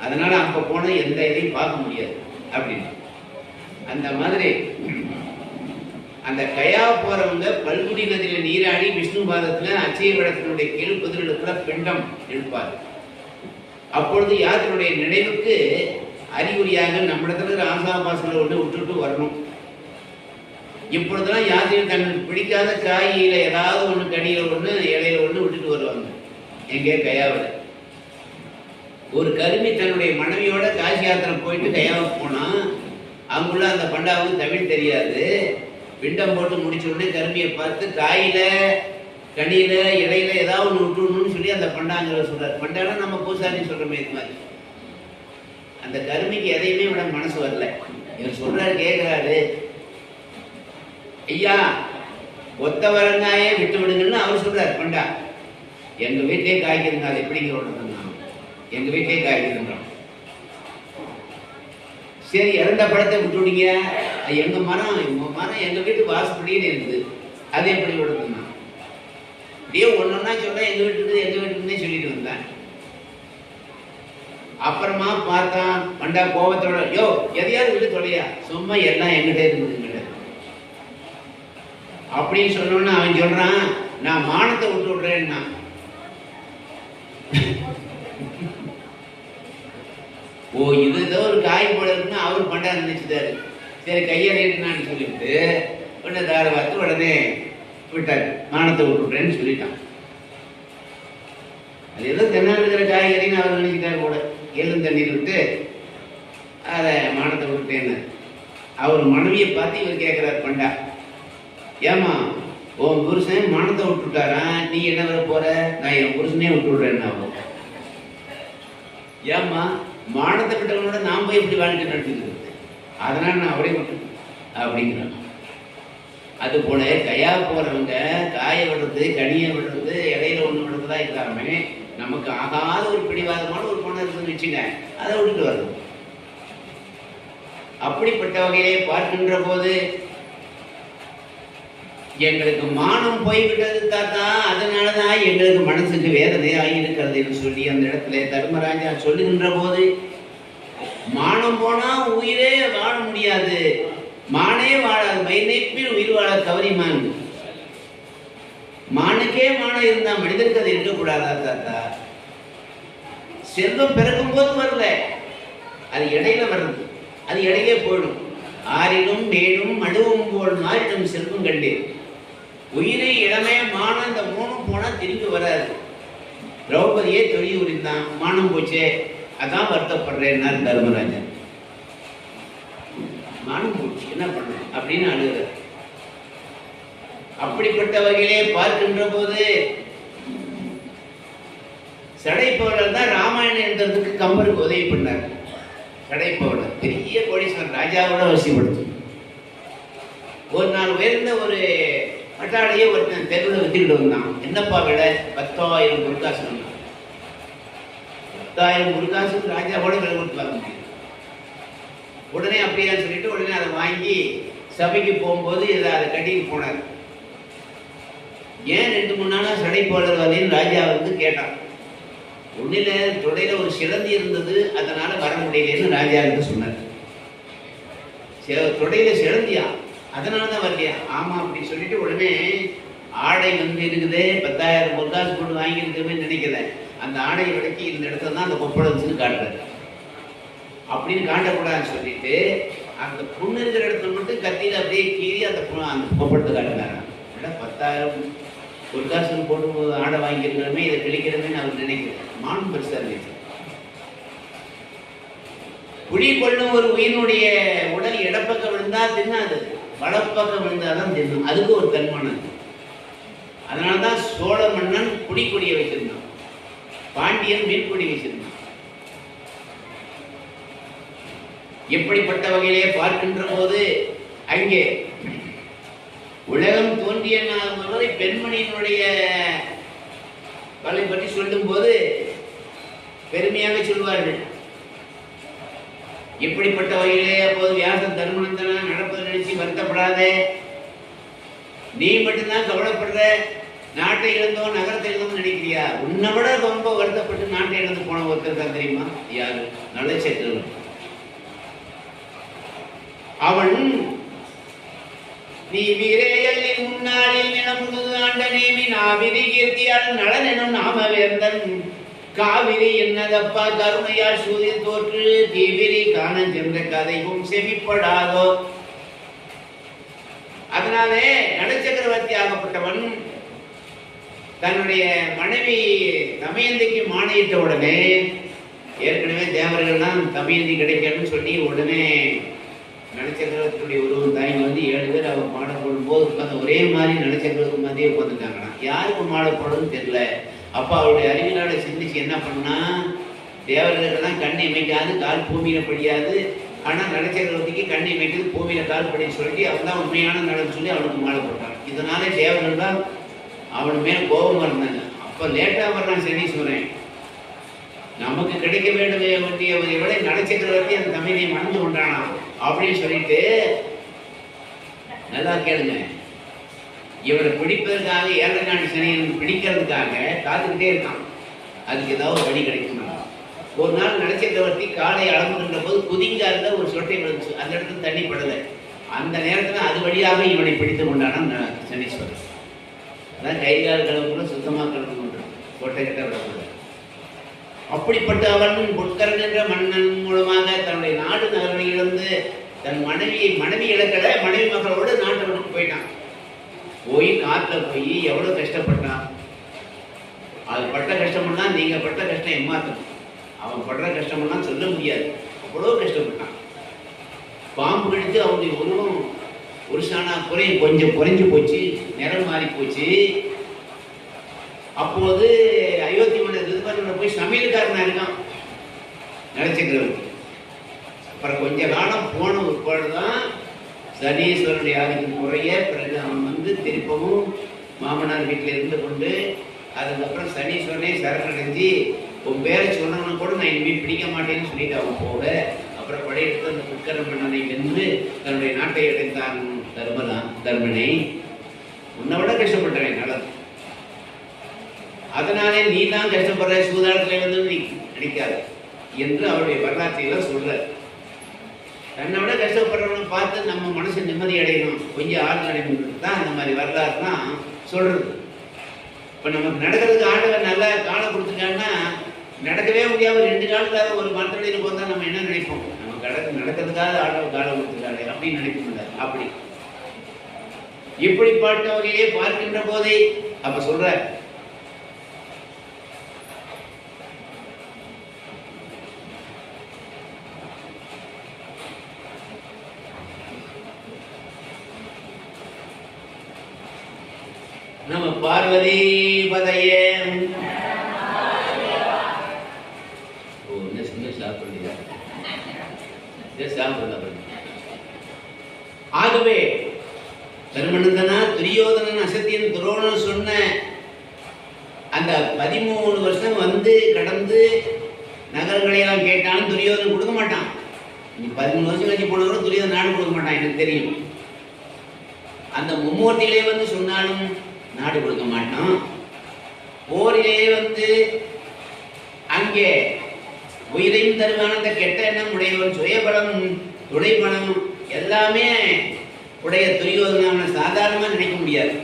அதனால அங்கே போனால் எந்த இதையும் பார்க்க முடியாது அப்படின்னு. அந்த மாதிரி அந்த கயா போறவங்க பல்குடி நதியில நீராடி விஷ்ணு பாதத்துல அச்சய விளக்கினுடைய கீழ் புதிரெடுக்கிற பிண்டம் எழுப்பார். அப்பொழுது யாத்தினுடைய நினைவுக்கு அறிகுறியாக நம்மிடத்துல ஆசாபாசங்களை ஒன்று விட்டுட்டு வரணும். இப்பொழுதுதான் யாத்திரை தங்களுக்கு பிடிக்காத காயில ஏதாவது ஒண்ணு கடியில ஒண்ணு இலையில ஒண்ணு விட்டுட்டு வருவாங்க. எங்கே கயாவில் ஒரு கருமி தன்னுடைய மனைவியோட காசி யாத்திரை போயிட்டு கயாவுக்கு போனா அங்குள்ள அந்த பண்டாவுக்கு தமிழ் தெரியாது. பிண்டம் போட்டு முடிச்ச உடனே கருமியை பார்த்து காயில கனியில இலையில ஏதாவது ஒன்று விட்டுணும்னு சொல்லி அந்த பண்டாங்கிற சொல்றாரு. பண்டானா நம்ம பூசாரி சொல்றோமே இது மாதிரி. அந்த கருமிக்கு எதையுமே விட மனசு வரல. இவர் சொல்றாரு, கேட்கிறாரு, ஐயா ஒத்த வரங்காயே விட்டு விடுங்கன்னு அவர் சொல்றாரு. பண்டா எங்க வீட்டிலே காய்க்கிறங்க, அது எப்படிங்கிற எங்க வீட்டிலே காய்க்கிறோம். சரி, இறந்த பழத்தை விட்டு விடுங்க. எங்க மரம் எங்க வீட்டு வாசப்படியில் இருக்குது, அது எப்படி விடுதுன்னா அப்படியே ஒன்னொன்னா சொல்ல எங்க வீட்டுக்குன்னே சொல்லிட்டு வந்தேன். அப்புறமா பார்த்தா பண்டா கோபத்தோட, யோ எதையாவது விட்டு தொலையா, சும்மா எல்லாம் எங்கிட்ட இருக்குதுங்கிட்ட அப்படின்னு சொன்னோன்னு அவன் சொல்றான், நான் மானத்தை விட்டு விடுறேன்னா. ஓ இது ஏதோ ஒரு காய் போல இருக்குன்னு அவர் பண்டா நினைச்சுட்டாரு. சரி கையறினான்னு சொல்லிட்டு உடனே தார பார்த்து உடனே விட்டாரு, மானத்தை விட்டுறேன்னு சொல்லிட்டான். அது ஏதோ தென்னால் இருக்கிற காய்கறின்னு அவர் நினைச்சிட்டாரு கூட. எள்ளும் தண்ணீர் விட்டு அதை மானத்தை விட்டுட்டேன்னு அவர் மனைவியை பார்த்து இவர் கேட்கிறார் பண்டா, ஏமா உன் புருஷன் மானத்தை விட்டுட்டாரா, நீ என்ன வர போற? நான் என் புருஷனே விட்டு விடுறேன்னு. ஏம்மா மானத்தை விட்டவனோட நான் போய் இப்படி வாழ்க்கை நடத்திக்கிறது, அதனால நான் அவரே விட்டு அப்படிங்கிறான். அது போல கயா போறவங்க காய விடுறது, கனியை விடுறது, இடையில ஒண்ணு விடுறதா இல்லாம நமக்கு ஆகாத ஒரு பிடிவாதமான ஒரு பொண்ணு இருக்குன்னு வச்சுங்க, அதை விட்டுட்டு வருது. அப்படிப்பட்ட வகையை பார்க்கின்ற போது எங்களுக்கு மானம் போய்விட்டது தாத்தா, அதனாலதான் எங்களுக்கு மனசுக்கு வேதனையாக இருக்கிறது என்று சொல்லி அந்த இடத்துல தர்மராஜா சொல்லுகின்ற போது, மானம் போனா உயிரே வாழ முடியாது, மானே வாழாது, மைநைப்பில் உயிர் வாழ கவரிமான். மானுக்கே மானம் இருந்தா மனிதருக்கு அது இருக்கக்கூடாதா தாத்தா? செல்வம் பிறக்கும் போது வரல, அது இடையில வருது, அது இடையே போயிடும். ஆறிலும் மேலும் மடுவும் போல் மாறிடும் செல்வம் கண்டேன். உயிரை இளமே மானம் இந்த மூணும் போனா திரும்பி வராது. திரௌபதியே தொழில் உரிந்தான், மானம் போச்சே, அதான் வருத்தப்படுறேன்னாரு தர்மராஜன். மானம் போச்சு என்ன பண்ண அப்படின்னு அழுகிறார். அப்படிப்பட்ட வகையிலே பார்க்கின்ற போது சடைப்பவர்கள் தான் ராமாயணம் எழுதுறதுக்கு கம்பருக்கு உதவி பண்ணார். சடைப்பவர்கள் பெரிய கோடீஸ்வரன், ராஜாவோட வசிப்படுத்தும். ஒரு நாள் உயர்ந்த ஒரு மட்டாடையே ஒருத்தன் தெருவில் வித்துக்கிட்டு வந்தான். என்னப்பா விட? 10,000 முருகாசு. 10,000 முருகாசுக்கு ராஜாவோட விலை கொடுத்து வாங்க முடியும். உடனே அப்படியே சொல்லிட்டு உடனே அதை வாங்கி சபைக்கு போகும்போது அதை கட்டிட்டு போனார். ஏன் 2-3 நாளா சடைப்போலர் வரலன்னு ராஜா வந்து கேட்டான். ஒன்னில தொடையில ஒரு சிலந்தி இருந்தது, அதனால வர முடியலன்னு ராஜா வந்து சொன்னார். தொடையில செலுந்தியா, அதனாலதான் வரலையா? ஆமா அப்படின்னு சொல்லிட்டு உடனே ஆடை வந்து இருக்குது, 10,000 பொற்காசு போட்டு வாங்கியிருக்கவே நினைக்கல. அந்த ஆடையை விலைக்கு இந்த இடத்துல தான் அந்த கொப்பளை வச்சுன்னு காட்டுறது. அப்படின்னு காட்டக்கூடாதுன்னு சொல்லிட்டு அந்த புண்ணு இருக்கிற இடத்துல மட்டும் கத்தியில அப்படியே கீறி அந்த கொப்பளத்தை காட்டுறாங்க. 10,000 பொற்காசுன்னு போட்டு ஆடை வாங்கியிருக்கிறோமே, இதை கிழிக்கிறதுன்னு அவர் நினைக்கிறேன். மான் பெருசா இருந்துச்சு. புலி கொள்ளும் ஒரு உயிரினுடைய உடல் இடப்பக்கம் விழுந்தா தின்னாது, வலப்பக்கம் விழுந்தாதான் தின்னும். அதுக்கு ஒரு தன்மானம். அதனால்தான் சோழ மன்னன் புலிக்கொடியை வச்சிருந்தான், பாண்டியன் மீன்கொடி வச்சிருந்தான். எப்படிப்பட்ட வகையிலே பார்க்கின்ற போது அங்கே உலகம் தோன்றிய வரை பெண்மணியினுடைய கலை பற்றி சொல்லும் போது பெருமையாக சொல்வார்கள். இப்படிப்பட்ட வகையிலே அப்போது வியாசன் தர்மநந்தனா நடப்பதை நினைச்சு வருத்தப்படாதே, நீ மட்டும்தான் கவலைப்படுற, நாட்டை இழந்தோம் நகரத்தை இழந்தோம் நினைக்கிறியா? உன்னை விட ரொம்ப வருத்தப்பட்டு நாட்டை இழந்து போன ஒருத்தர் தான் தெரியுமா? யாரு? நலச்சேத்திரன். அவன் நீ வீரேயலின் முன்னாளில் நிலமுது ஆண்ட நேமி நாவிரி கீர்த்தியால் நலனெனும் நாம வேந்தன் காவிரி என்னதப்பா கருணையால் சூரிய தோற்று தீவிரி காண சென்ற கதையும் செவிப்படாதோ. அதனாலே நலச்சக்கரவர்த்தி ஆகப்பட்டவன் தன்னுடைய மனைவி தமயந்திக்கு மானையிட்ட உடனே, ஏற்கனவே தேவர்கள்லாம் தமயந்தி கிடைக்கணும்னு சொல்லி உடனே நலச்சக்கரவர்த்தியுடைய உருவம் தாய்ங்க வந்து 7 பேர் அவன் மாலை போடும் போது உட்காந்து ஒரே மாதிரி நலச்சக்கரவர்த்தி மாதிரியே உட்காந்துட்டாங்கன்னா யாருக்கு மாலை போடுறதுன்னு தெரியல. அப்ப அவருடைய அறிவினால சிந்திச்சு என்ன பண்ணா, தேவர்களுக்கெல்லாம் கண் இமைக்காது, கால் பூமியில படியாது, ஆனா நலச்சக்கரவர்த்திக்கு கண் இமைக்குது, பூமியில கால் படின்னு சொல்லி அவன் தான் உண்மையான நலன்னு சொல்லி அவனுக்கு மாலை போட்டான். இதனாலே தேவர்கள் தான் அவன் மேல கோபமா இருந்தாங்க. அப்ப லேட்டா வர்றான் சனீஸ்வரன், நமக்கு கிடைக்க வேண்டியவரை விட நலச்சக்கரவர்த்தி அந்த தமிழை மணந்து கொண்டானா அப்படின்னு சொல்லிட்டு, நல்லா கேளுங்க, இவரை பிடிப்பதற்காக 7 சனியன் பிடிக்கிறதுக்காக காத்துக்கிட்டே இருக்கான். அதுக்கு ஏதாவது வழி கிடைக்கும். ஒரு நாள் நலச்சக்கரவர்த்தி காலை அளம்புகின்ற போது குதிங்கால ஒரு சொட்டை விழுந்துச்சு, அந்த இடத்துல தண்ணி படலை. அந்த நேரத்தில் அது வழியாக இவனை பிடித்து கொண்டானா சனீஸ்வரன். அதான் கைகால் கலவுக்குள்ள சுத்தமாக கலந்து கொண்டான், கொட்டை கிட்ட விடக்கூடாது. அப்படிப்பட்ட அவன் புட்கரன் என்ற மன்னன் மூலமாக தன்னுடைய நாடு நகரங்களிலிருந்து தன் மனைவி இழக்கல, மனைவி மக்களோடு நாட்டை விட்டு போயிட்டான். போய் காட்டுல போய் எவ்வளவு கஷ்டப்பட்டான். அது பட்ட கஷ்டம்லாம் நீங்க பட்ட கஷ்டம் ஏமாத்தணும். அவன் படுற கஷ்டம்லாம் சொல்ல முடியாது, அவ்வளவு கஷ்டப்பட்டான். பாம்பு கடித்து அவனுடைய உருவம் ஒரு சாணா கொஞ்சம் குறைஞ்சு போச்சு, நிறம் மாறி போச்சு. அப்போது அயோத்தி மன்னர் போய் சமையல்காரனா இருக்கான் நலச்சக்கரவர்த்தி. அப்புறம் கொஞ்ச காலம் போன உட்பாடுதான் சனீஸ்வரனுடைய ஆதிக்கம் குறைய, பிறகு அவன் வந்து திருப்பவும் மாமனார் வீட்டில் இருந்து கொண்டு, அதுக்கப்புறம் சனீஸ்வரனே சரணடைஞ்சு உன் பேரை சொன்னவன கூட நான் இனிமேல் பிடிக்க மாட்டேன்னு சொல்லிட்டு அவன் போக, அப்புறம் படையெடுத்து அந்த புட்கர மன்னனை வென்று தன்னுடைய நாட்டை அடைந்தான். தர்மனை உன்னை விட கஷ்டப்பட்டவன் நல்லது, அதனாலே நீ தான் கஷ்டப்படுற, சூதாட்டத்தில் வந்து நீ நடிக்காது என்று அவருடைய வரலாற்றையெல்லாம் சொல்ற. தன்னை விட கஷ்டப்படுறவனை பார்த்து நம்ம மனசு நிம்மதி அடையணும், கொஞ்சம் ஆறுதல் அடையணும் தான் அந்த மாதிரி வரலாறு தான் சொல்றது. இப்போ நமக்கு நடக்கிறதுக்கு ஆண்டவர் நல்லா காலம் கொடுத்துட்டாங்கன்னா நடக்கவே முடியாம 2 காலத்துக்காக ஒரு மரத்தடியில் போதா நம்ம என்ன நினைப்போம், நம்ம நடக்கிறதுக்காக ஆண்டவர் காலம் கொடுத்துட்டாரு அப்படின்னு நினைப்போம்ல. அப்படி இப்படிப்பட்ட வகையிலே பார்க்கின்ற போதே அப்ப சொல்ற, நம்ம பார்வதி பதையே சாப்பிடுறா. ஆகவே தர்மநந்தனா துரியோதனன் அசத்தியன் துரோணன் சொன்ன அந்த 13 வருஷம் வந்து கடந்து நகரங்களையெல்லாம் கேட்டாலும் துரியோதனன் கொடுக்க மாட்டான். 13 வருஷம் கழிச்சு போனவரும் துரியோதனன் நாடு கொடுக்க மாட்டான், எனக்கு தெரியும். அந்த மும்மூர்த்திகளே வந்து சொன்னாலும் நாடு கொடுக்க மாட்டான். போரிலே வந்து அங்கே உயிரையும் தருவான அந்த கெட்ட எண்ணம் உடையவன் சுயபலம் துணைபலம் எல்லாமே உடைய துரியோதனன் அவனை சாதாரணமாக நினைக்க முடியாது.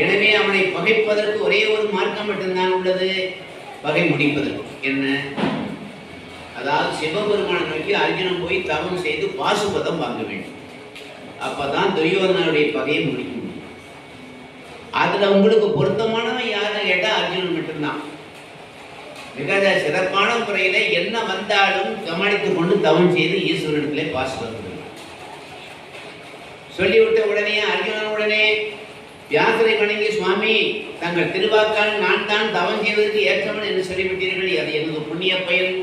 எனவே அவனை பகைப்பதற்கு ஒரே ஒரு மார்க்கம் மட்டும்தான் உள்ளது, பகை முடிப்பதற்கு. என்ன? அதாவது சிவபெருமானை நோக்கி அர்ஜுனன் போய் தவம் செய்து பாசுபதம் வாங்க வேண்டும். அப்பதான் துரியோதனனுடைய பகையை முடிக்க முடியும். அதுல உங்களுக்கு பொருத்தமானவன் யாருன்னு கேட்டா அர்ஜுனன் மட்டும்தான். மிக சிறப்பான முறையில என்ன வந்தாலும் கவனித்துக் கொண்டு தவம் செய்து ஈஸ்வரனிடத்திலே பாசுபதம் சொல்லிவிட்ட உடனே அர்ஜுனன் உடனே வியாசரை வணங்கி, சுவாமி தங்கள் திருவாக்கால் நான் தான் தவம் செய்வதற்கு ஏற்றவன் என்று சொல்லிவிட்டீர்கள், அது எனது புண்ணிய பயன்.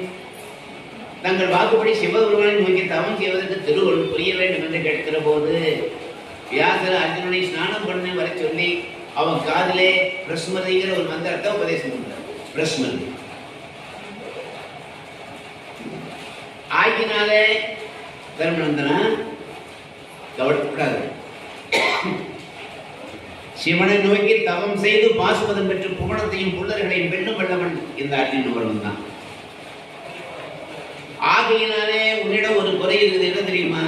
தங்கள் வாக்குப்படி சிவபெருமானை நோக்கி தவம் செய்வதற்கு திருவள்ளுவர் புரிய வேண்டும் என்று கேட்கிற போது வியாசர் அர்ஜுனனை ஸ்நானம் பண்ண வர சொல்லி அவன் காதிலே பிரஸ்மதிங்கிற ஒரு மந்திரத்தை உபதேசம் பண்றார். பிரஸ்மதி ஆகினாலே தர்மநந்தனா கவலைப்படாது. சிவனை நோக்கி தவம் செய்து பாசுபதம் பெற்று புவனத்தையும் புல்லர்களையும் வெல்லும் வல்லவன் இந்த அர்ஜுனன் ஒருவன் தான். ஆகையினாலே உன்னிடம் ஒரு குறை இருக்குது, என்ன தெரியுமா?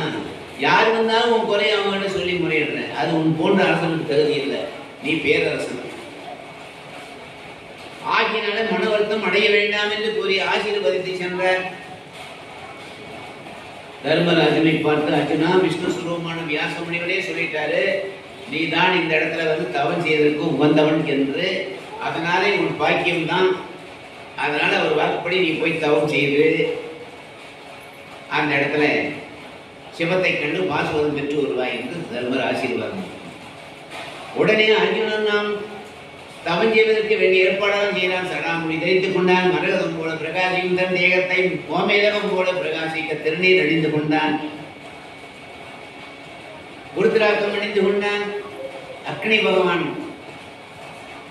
யார் வந்தாலும் உன் குறையை அவங்ககிட்ட சொல்லி முறையிடுற, அது உன் போன்ற அரசனுக்கு தகுதி இல்லை, நீ பேரரசன். ஆகினால மன வருத்தம் அடைய வேண்டாம் என்று கூறி ஆசீர்வதித்து சென்ற தர்மராஜனை பார்த்து, அர்ஜுனா விஷ்ணு சுரூபமான வியாச முனிவரே சொல்லிட்டாரு, நீ தான் இந்த இடத்துல வந்து தவம் செய்வதற்கு உகந்தவன் என்று. அதனாலே உன் பாக்கியம் தான். அதனால ஒரு வாக்குப்படி நீ போய் தவம் செய்து அந்த இடத்துல சிவத்தை கண்டு பாசுவதம் பெற்று வருவாய் என்று தர்மர் ஆசீர்வாதம். உடனே அர்ஜுனன் நாம் தவம் செய்வதற்கு வேண்டிய ஏற்பாடாக செய்தான். சரணாமுடி தரித்துக் கொண்டான். மரகதம் போல பிரகாசிக்கும் தன் தேகத்தை கோமேதகம் போல பிரகாசிக்க திருநீர் அணிந்து கொண்டான். உருத்திராக்கம் அணிந்து கொண்டான். அக்னி பகவான்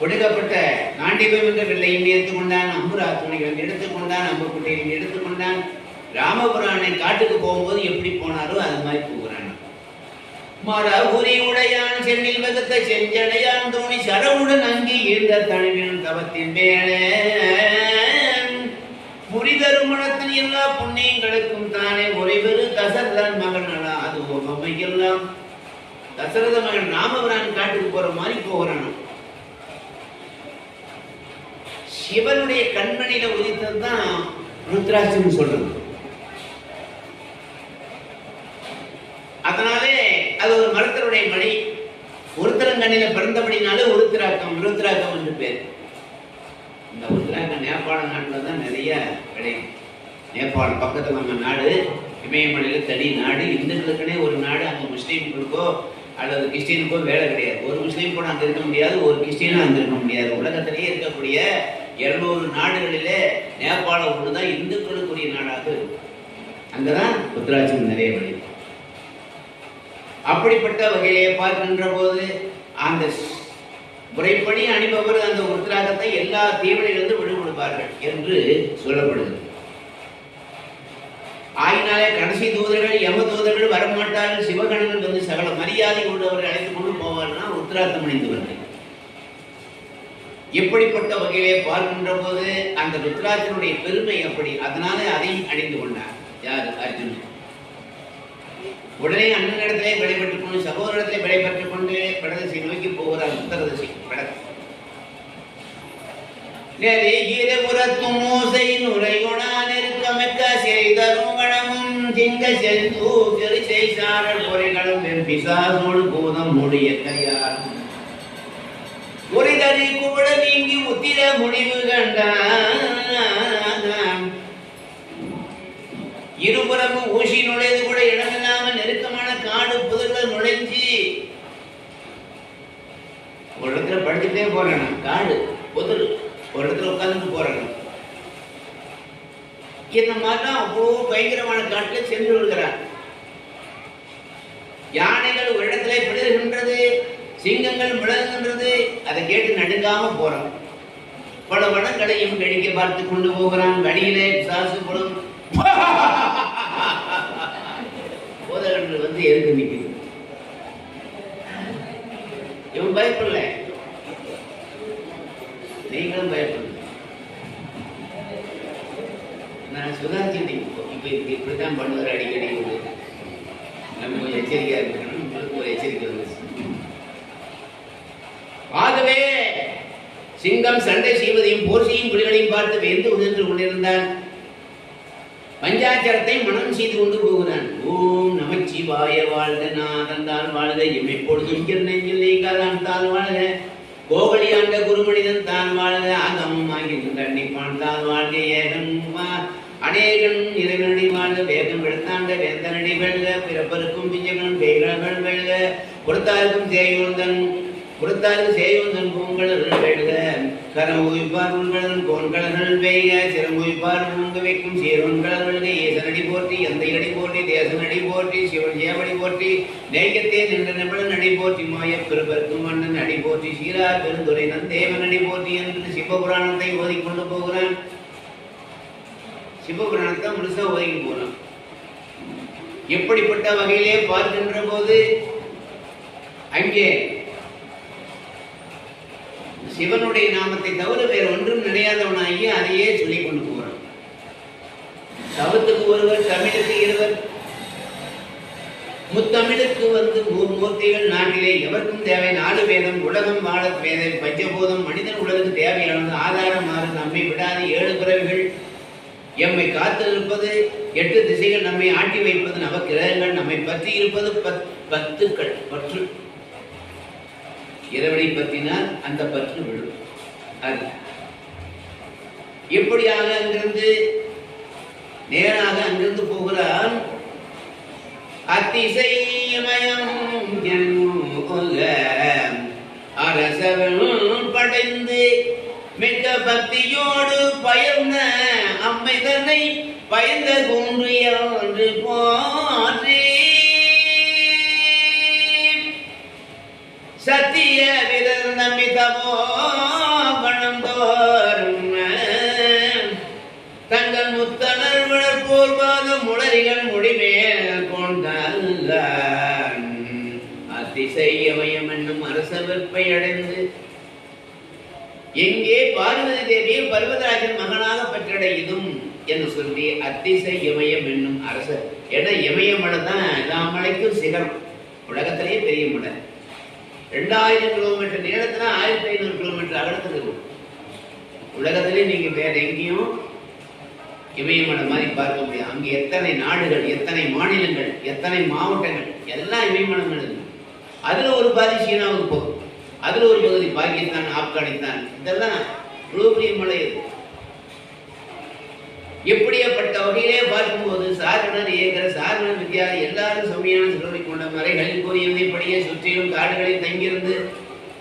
கொடுக்கப்பட்ட நாண்டிபம் என்ற வெள்ளையும் எடுத்துக்கொண்டான். அம்புரா துணிகள் எடுத்துக்கொண்டான். அம்புக்குட்டையும் எடுத்துக்கொண்டான். ராமபுரானை காட்டுக்கு போகும்போது எப்படி போனாரோ அது மாதிரி போகிறான். மரபுரி உடையான் சென்னில் வகுத்த செஞ்சடையான் தோணி சரவுடன் அங்கி ஈர்ந்த தனிவின் தவத்தின் மேலே புரிதரும் மனத்தின் எல்லா புண்ணியங்களுக்கும் தானே ஒரேவரு தசரதன் மகன். அது உமையெல்லாம் தசரத மகன் ராமபுரான் காட்டுக்கு போற மாதிரி போகிறான். சிவனுடைய கண்மணியில உதித்ததுதான் ருத்ராட்சம் சொல்றது. அதனாலே அது ஒரு மரத்தருடைய மணி. ஒருத்தரங்கண்ணில பிறந்தபடினாலே ஒருத்தராக்கம், ருத்ராக்கம் என்று பேர். இந்த உருத்திராக்கம் நேபாள நாட்டில் தான் நிறைய கிடைக்கும். நேபாளம் பக்கத்தில் நம்ம நாடு, இமயமலையில் தனி நாடு, இந்துக்களுக்குனே ஒரு நாடு. அங்கே முஸ்லீம்களுக்கோ அல்லது கிறிஸ்டினுக்கோ வேலை கிடையாது. ஒரு முஸ்லீம் கூட அங்கே இருக்க முடியாது, ஒரு கிறிஸ்டினும் அங்கே இருக்க முடியாது. உலகத்திலேயே இருக்கக்கூடிய 200 நாடுகளிலே நேபாளம் ஒன்று தான் இந்துக்களுக்குரிய நாடாக இருக்கும். அங்கதான் ருத்ராட்சம் நிறைய விளையும். அப்படிப்பட்ட வகையிலே பார்க்கின்ற போது அந்த முறைப்படி அணிபவர் அந்த உருத்திராகத்தை எல்லா தீவிரையிலிருந்து விடுபடுவார்கள் என்று சொல்லப்படுகிறது. ஆயினாலே கடைசி தூதர்கள் யம தூதர்கள் வரமாட்டார்கள். சிவகணங்கள் வந்து சகல மரியாதை உள்ளவர்கள் அழைத்துக் கொண்டு போவார்னா உருத்திராகம் அணிந்தவர்கள். இப்படிப்பட்ட வகையிலே பார்க்கின்ற போது அந்த ருத்ராட்சனுடைய பெருமை அப்படி. அதனால அதையும் அணிந்து கொண்டார். யார்? அர்ஜுனன். உடனே அண்ணனிடத்திலே விடைபெற்றுக் கொண்டு சகோதரத்திலே விடைபெற்றுக் கொண்டு வடதிசை நோக்கி போகிறார். உத்தரதிசை வடக்கு. நெறிகிரபுரத்தும் ஓசை நுரைகுணா நெருக்கமிக்க செய்தருமணமும் திங்க செல்து திருச்சை சாரல் பொறைகளும் வெம்பிசாசோடு பூதம் மூடிய கையார் உரைதறி குவள நீங்கி உத்திர முடிவு கண்டான். இருபுறமும் ஊசி நுழைந்து கூட இடமில்லாம நெருக்கமான காடு புதர்கள் நுழைஞ்சி ஒரு இடத்துல படுத்துட்டே போறாங்க. காடு புதர் ஒரு இடத்துல உட்கார்ந்துட்டு போறாங்க. இந்த மாதிரிலாம் அவ்வளோ பயங்கரமான காட்டுல சென்று விடுகிறார். யானைகள் ஒரு இடத்துல பிடிகின்றது, சிங்கங்கள் முழங்குகின்றது. அதை கேட்டு நடுங்காம போறான். பல வனங்களையும் கழிக்க பார்த்து கொண்டு போகிறான். வழியிலே சாசு குளம் போதகர்கள் வந்து எதுக்கு நிற்குது? இவன் பயப்படல, நீங்களும் பயப்படல. நான் சுதாரிச்சுட்டு இப்ப இப்படித்தான் பண்ணுவார் அடிக்கடி. நம்ம கொஞ்சம் எச்சரிக்கையா இருக்கணும். உங்களுக்கு ஒரு எச்சரிக்கை வந்துச்சு. ஆகவே சிங்கம் சண்டை செய்வதையும் போர் செய்யும் புலிகளையும் பார்த்து வியந்து உதிர்ந்து கொண்டிருந்தான். பஞ்சாட்சரத்தை மனம் செய்து கொண்டு போகிறான். ஓம் நமச்சிவாய வாழ்க, நாதந்தால் வாழ்க, எம்மை பொழுதும் நெஞ்சில் நீங்காதான் தால் வாழ்க, கோவலி ஆண்ட குருமனிதன் தான் வாழ்க, ஆகமும் ஆகின்ற கண்ணிப்பான் தால் வாழ்க, ஏகன் அநேகன் இறைவனடி வாழ்க, வேகம் எடுத்தாண்ட வேந்தனடி வெல்க, பிறப்பருக்கும் பிஞ்சகன் வேகன் வெல்க, கொடுத்தாருக்கும் சேயோந்தன் பூங்கலர்கள் வெல்க, கரம் உயிப்பார் உண்களன் கோன்களர்கள் வெய்க, சிரம் உயிப்பார் உங்க வைக்கும் சீரோன்களர் வெல்க, ஈசனடி போற்றி எந்தையடி போற்றி தேசனடி போற்றி சிவன் சேவடி போற்றி நேயத்தே நின்ற நிபுணன் அடி போற்றி மாய பிறப்பருக்கும் மன்னன் அடி போற்றி சீரார் பெருந்துரை நந்தேவன் அடி போற்றி என்று சிவபுராணத்தை ஓதிக்கொண்டு போகிறான். சிவபுராணத்தை முழுசா ஓதிக்கு போறான். எப்படிப்பட்ட வகையிலே பார்க்கின்ற போது அங்கே சிவனுடைய நாமத்தை தவிர வேற ஒன்றும் நினையாதவனாகி அதையே சொல்லிக் கொண்டு போகிறான். தவத்துக்கு ஒருவர், தமிழுக்கு இருவர், முத்தமிழுக்கு மூர்த்திகள் நாட்டிலே எவருக்கும் தேவை 4 வேதம், உலகம் வாழ வேத பஞ்சபூதம், மனிதன் உலகுக்கு தேவையானது ஆதாரம் மாறு, நம்மை விடாது 7 பிறவிகள், எம்மை காத்து இருப்பது 8 திசைகள், நம்மை ஆட்டி வைப்பது நவக்கிரகங்கள், நம்மை பற்றி இருப்பது 10 பற்று. இறைவனை பற்றினால் அந்த பற்று விடும். அது எப்படியாக அங்கிருந்து நேராக அங்கிருந்து போகிறான். அதிசயமயம் அரசவன் படைந்து மிக்க பக்தியோடு பயந்த அம்மை தன்னை பயந்த குன்று போற்றி சத்திய விரல் நம்பிதவோ பணம் தோறும் தங்கள் முத்தனர் விழப்போல் பாதம் முளரிகள் முடிமேல் கொண்டான். அதிசயமயம் என்னும் அரச வெப்பை அடைந்து எங்கே பார்வதி தேவியை பர்வதராஜன் மகனாக பெற்றடையும் என்று சொல்லி அதிசயமயம் என்னும் அரசர். ஏன்னா இமயமலை தான் எல்லா மலைக்கும் சிகரம், உலகத்திலேயே பெரிய மலை. 2000 கிலோமீட்டர் நீளத்துல 1500 கிலோமீட்டர் அகலத்தில் இருக்கும். உலகத்திலே நீங்க வேற எங்கேயும் இமயமலை மாதிரி பார்க்க முடியாது. அங்கே எத்தனை நாடுகள், எத்தனை மாநிலங்கள், எத்தனை மாவட்டங்கள், எல்லாம் இமயமலைகள் இருக்கு. அதுல ஒரு பாதி சீனாவுக்கு போகும், அதுல ஒரு பகுதி பாகிஸ்தான், ஆப்கானிஸ்தான், இதெல்லாம் பெரிய மலை இருக்கு. எப்படியப்பட்ட வகையிலே பார்க்கும்போது சாரணர் ஏகர சாரணர் வித்யாதி எல்லாரும் செம்மையான சிறுவை கொண்ட மறைகளில் கூறியதைப்படியே சுற்றிலும் காடுகளில் தங்கியிருந்து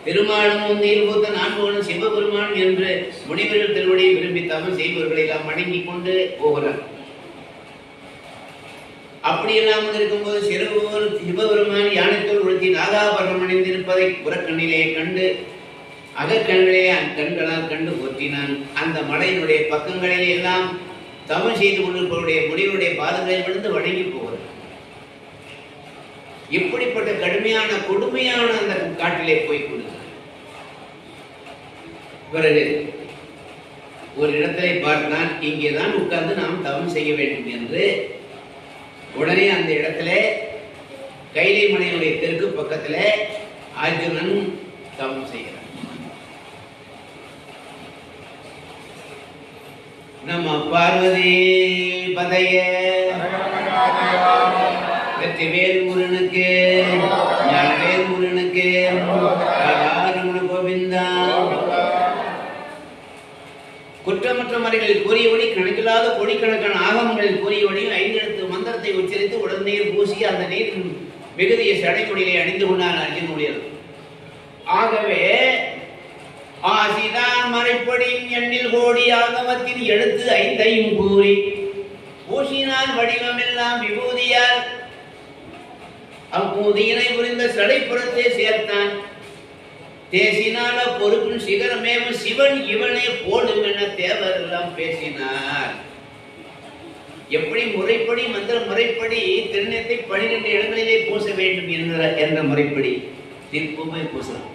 பெருமாளும் முந்தியில் பூத்த 4 சிவபெருமான் என்று முனிவர்கள் திருவடியை விரும்பி தவம் செய்பவர்களை எல்லாம் வணங்கி கொண்டு போகிறார். அப்படியெல்லாம் இருக்கும்போது சிவபெருமான் யானைத்தோல் உடுத்தி நாகாபரணம் அணிந்திருப்பதை புறக்கண்ணிலே கண்டு அகக்கண்களே கண்களால் கண்டு போற்றினான். அந்த மலையினுடைய பக்கங்களிலே எல்லாம் தவம் செய்து கொண்டிருப்பவருடைய முனிவருடைய பாதங்களை விழுந்து வணங்கி போகிறார். இப்படிப்பட்ட கடுமையான கொடுமையான அந்த காட்டிலே போய் கொடுத்தார். பிறகு ஒரு இடத்திலே பார்த்தான், இங்கேதான் உட்கார்ந்து நாம் தவம் செய்ய வேண்டும் என்று. உடனே அந்த இடத்துல கைலை மலையினுடைய தெற்கு பக்கத்துல அர்ஜுனன் தவம் செய்கிறான். நம்ம பார்வதி பதைய வெற்றிவேல் முருகனுக்கு, ஞானவேல் முருகனுக்கு, ரமண கோவிந்தா. குற்றமற்ற முறைகளில் கூறியபடி கணக்கில்லாத கோடிக்கணக்கான ஆகமங்களில் கூறியபடியும் 5 எழுத்து மந்திரத்தை உச்சரித்து உடல் நீர் பூசி அந்த நீர் மிகுதிய சடைக்குடியிலே அணிந்து கொண்டார் அர்ஜுனுடைய. ஆகவே ஆசிதான் மறைப்படியும் எண்ணில் கோடி ஆகமத்தின் எழுத்து 5ஐயும் கூறி பூசினால் வடிவமெல்லாம் விபூதியால் அப்பூதியினை புரிந்த சடைப்புறத்தை சேர்த்தான். தேசினால பொறுப்பின் சிகரமேவும் சிவன் இவனே போடும் என தேவர் எல்லாம் பேசினார். எப்படி முறைப்படி மந்திர முறைப்படி திருநத்தை 12 இடங்களிலே பூச வேண்டும் என்ற முறைப்படி திருப்பூமை பூசலாம்.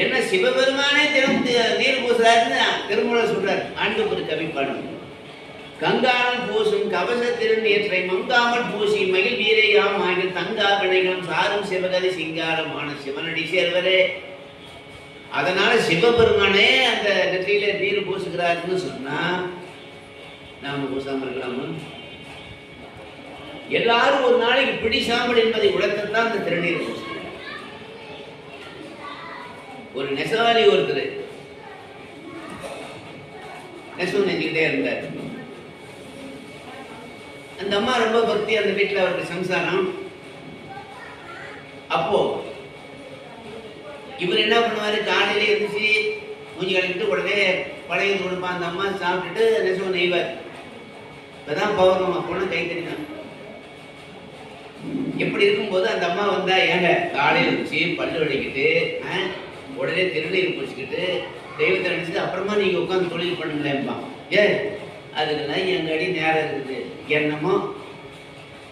என்ன சிவபெருமானே தினம் நீர் பூசுறாருன்னு திருமூலர் சொல்றார். ஆண்டுக்கு ஒரு கவி பாடும். கங்காளம் பூசும் கவச திருநேற்றை மங்காமல் பூசி மகிழ் வீரையாம் ஆகிய தங்கா கணைகளும் சாரும் சிவகதி சிங்காரமான சிவனடி சேர்வரே. அதனால சிவபெருமானே அந்த நெற்றியில நீர் பூசுகிறாருன்னு சொன்னா நாம பூசாம இருக்கலாமா? எல்லாரும் ஒரு நாளைக்கு பிடிசாமல் என்பதை உணர்த்தத்தான் அந்த திருநீர் பூசுகிறார். ஒரு நெசவாளி ஒருத்தர் நெசவு நெஞ்சுக்கிட்டே இருந்தார். அந்த அம்மா ரொம்ப பக்தி, அந்த வீட்டில் அவருக்கு சம்சாரம். அப்போ இவர் என்ன பண்ணுவாரு, காலையில இருந்துச்சு மூஞ்சி கழிக்கிட்டு உடனே பழைய கொடுப்பான். அந்த அம்மா சாப்பிட்டுட்டு நெசவு நெய்வார். இப்பதான் பௌர்ணமா போன கை தெரியும். எப்படி இருக்கும்போது அந்த அம்மா வந்தா, ஏங்க காலையில் இருந்துச்சு பல்லு வலிக்கிட்டு உடனே திருநீர் பூச்சிக்கிட்டு தெய்வத்தை நினைச்சிட்டு அப்புறமா நீங்க உட்காந்து தொழில் பண்ணுங்களேன்பா. அதுக்கெல்லாம் எங்க அடி நேரம் இருக்குது. என்னமோ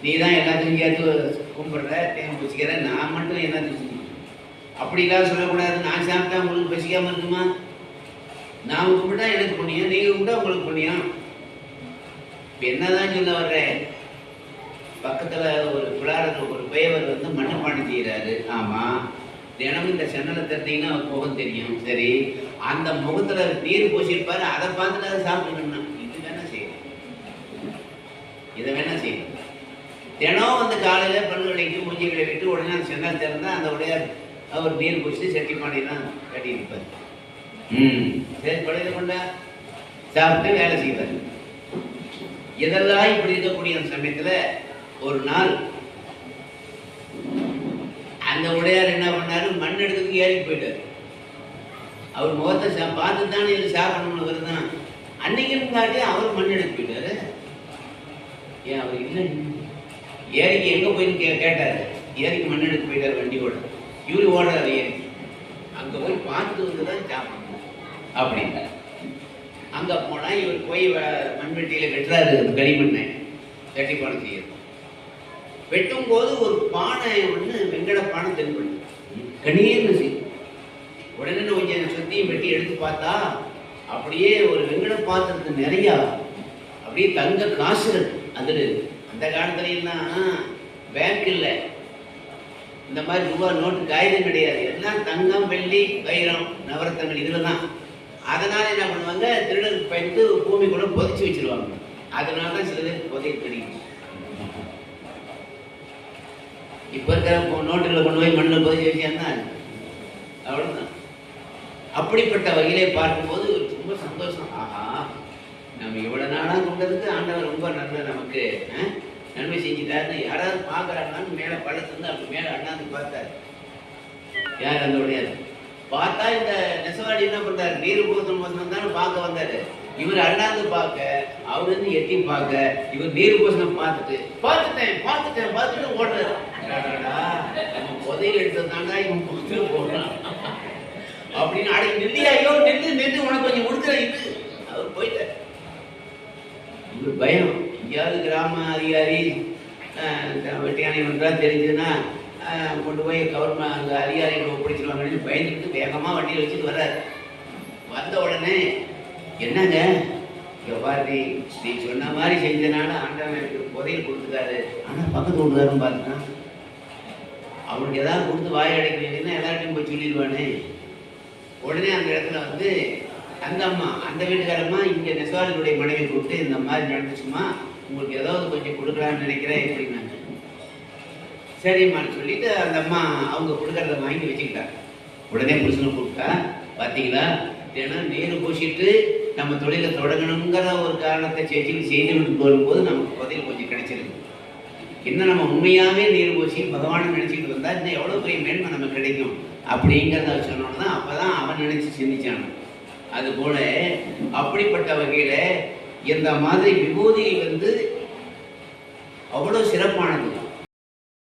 நீ தான் எல்லாத்தையும் சேர்த்து கும்பிடுற தேவை பூச்சிக்கிற, நான் மட்டும் என்ன அப்படிலாம் சொல்லக்கூடாது. நான் சாப்பிட்டா உங்களுக்கு பசிக்காம இருக்குமா? நான் கும்பிட்டா எனக்கு புண்ணியம், நீங்க கும்பிட்டா உங்களுக்கு புண்ணியம். இப்ப என்னதான் சொல்ல வர்றேன், பக்கத்துல ஒரு பிள்ளாரத்தில் ஒரு பெயவர் வந்து மண்ணுப்பாண்டி செய்யறாரு. ஆமா, தினமும் இந்த சென்னலை தட்டிங்கன்னா அவர் முகம் தெரியும். சரி, அந்த முகத்துல நீர் பூசிருப்பாரு, அதை பார்த்துட்டு அதை சாப்பிட்டுக்கணும். இது வேணா செய்யணும், இதை வேணா செய்யணும். தினம் வந்து காலையில பல்லு விலைக்கு மூஞ்சி விட்டு உடனே அந்த சென்னல் திறந்தா அந்த உடைய அவர் நீர் பூசி செட்டி பாண்டியெல்லாம் கட்டியிருப்பார். சரி, பழைய கொண்டா சாப்பிட்டு வேலை செய்வார். இதெல்லாம் இப்படி இருக்கக்கூடிய அந்த சமயத்துல ஒரு நாள் அந்த உடையார் என்ன பண்ணாரு, மண் எடுத்துக்கு ஏறி போயிட்டாரு. அவர் முகத்தை பார்த்து தானே இது சாப்பிடணும்னு வருதான். அன்னைக்குன்னு காட்டி அவர் மண் எடுத்து போயிட்டாரு. ஏன் அவர் இல்லை, ஏரிக்கு எங்க போயின்னு கேட்டாரு. ஏரிக்கு மண் எடுத்து போயிட்டாரு வண்டியோட. இவரு ஓடுறாரு ஏரி. அங்க போய் பார்த்துட்டு வந்துதான் சாப்பிடணும் அப்படின்னா. அங்க போனா இவர் போய் மண்வெட்டியில வெட்டுறாரு. களிமண்ணை வெட்டி பானை செய்யறது. வெட்டும் போது ஒரு பானை ஒண்ணு வெங்கட பானை தென்படுது. கணீர்னு செய்யும். உடனே கொஞ்சம் சுத்தியும் வெட்டி எடுத்து பார்த்தா அப்படியே ஒரு வெங்கட பாத்திரத்து நிறைய அப்படியே தங்க காசு இருக்கு. அது அந்த காலத்துல எல்லாம் பேங்க் இல்லை, இந்த மாதிரி ரூபாய் நோட்டு காகிதம் கிடையாது. எல்லாம் தங்கம் வெள்ளி வைரம் நவரத்தங்கள் இதுலதான். அதனால என்ன பண்ணுவாங்க, திருடருக்கு பயந்து பூமி கூட புதைச்சி வச்சிருவாங்க. அதனாலதான் சில பேர் புதைய தெரியும். இப்ப இருக்கிற நோட்டுல கொண்டு போய் மண்ணில் புதைச்சி வச்சா அவ்வளவுதான். அப்படிப்பட்ட வகையிலே பார்க்கும்போது ரொம்ப சந்தோஷம். ஆஹா, நம்ம இவ்வளவு நாளா கொண்டதுக்கு ஆண்டவர் ரொம்ப நல்ல நமக்கு நன்மை செஞ்சுட்டாருன்னு யாராவது பாக்குறாங்கன்னு மேல பழத்திருந்து அப்படி மேல அண்ணாந்து பார்த்தாரு. யார் அந்த உடையாரு பார்த்தா இந்த நெசவாடி என்ன பண்றாரு, நீர் பூசணம் தானே பார்க்க வந்தாரு. இவர் அண்ணாந்து பார்க்க, அவரு இருந்து எட்டி பார்க்க, இவர் நீர் பூசணம் பார்த்துட்டு ஓடுறாரு. நம்ம புதையில் எடுத்ததாண்டா இவன் புதுல போடுறான் அப்படின்னு. அடை நெல்லியாயோ நெல்லு உனக்கு கொஞ்சம் கொடுக்குற இது. அவர் போயிட்டார். இவர் பயம், எங்கேயாவது கிராம அதிகாரி வெட்டியானை ஒன்றா தெரிஞ்சதுன்னா கொண்டு போய் கவர்மெண்ட் அங்கே அதிகாரிகளை ஒப்படைச்சிருவாங்கன்னு பயந்துக்கிட்டு வேகமாக வண்டியில் வச்சுட்டு வர்றாரு. வந்த உடனே என்னங்க பாரதி, நீ சொன்ன மாதிரி செஞ்சதுனால ஆண்டவன் எனக்கு புதையல் கொடுத்துட்டாரு. ஆனால் பக்கத்து கொடுத்தாருன்னு பார்த்துனா அவனுக்கு ஏதாவது கொடுத்து வாய் அடைக்கலைன்னா எல்லார்ட்டையும் போய் சொல்லிடுவானே. உடனே அந்த இடத்துல வந்து அந்த அம்மா, அந்த வீட்டுக்காரம்மா இங்கே நெசவாளிகளுடைய மனைவி கூப்பிட்டு இந்த மாதிரி நடந்துச்சுமா, உங்களுக்கு ஏதாவது கொஞ்சம் கொடுக்கலான்னு நினைக்கிறேன் எப்படின்னாங்க. சரிம்மான்னு சொல்லிட்டு அந்த அம்மா அவங்க கொடுக்கறத வாங்கி வச்சுக்கிட்டாங்க. உடனே புருஷனை கூப்பிட்டா, பார்த்தீங்களா தினம் நீர் பூசிட்டு நம்ம தொழிலை தொடங்கணுங்கிற ஒரு காரணத்தை செய்துவிட்டு போகும்போது நமக்கு பதில் கொஞ்சம் கிடைச்சிருக்கு. இன்னும் நம்ம உண்மையாகவே நீர் பூசி பகவானை நினைச்சிட்டு வந்தா இன்னும் எவ்வளோ பெரிய மேன்மை நமக்கு கிடைக்கும் அப்படிங்கிறத சொன்னோம்னா அப்பதான் அவன் நினைச்சு சிந்திச்சான். அது போல அப்படிப்பட்ட வகையில இந்த மாதிரி விபூதி வந்து அவ்வளவு சிறப்பானது.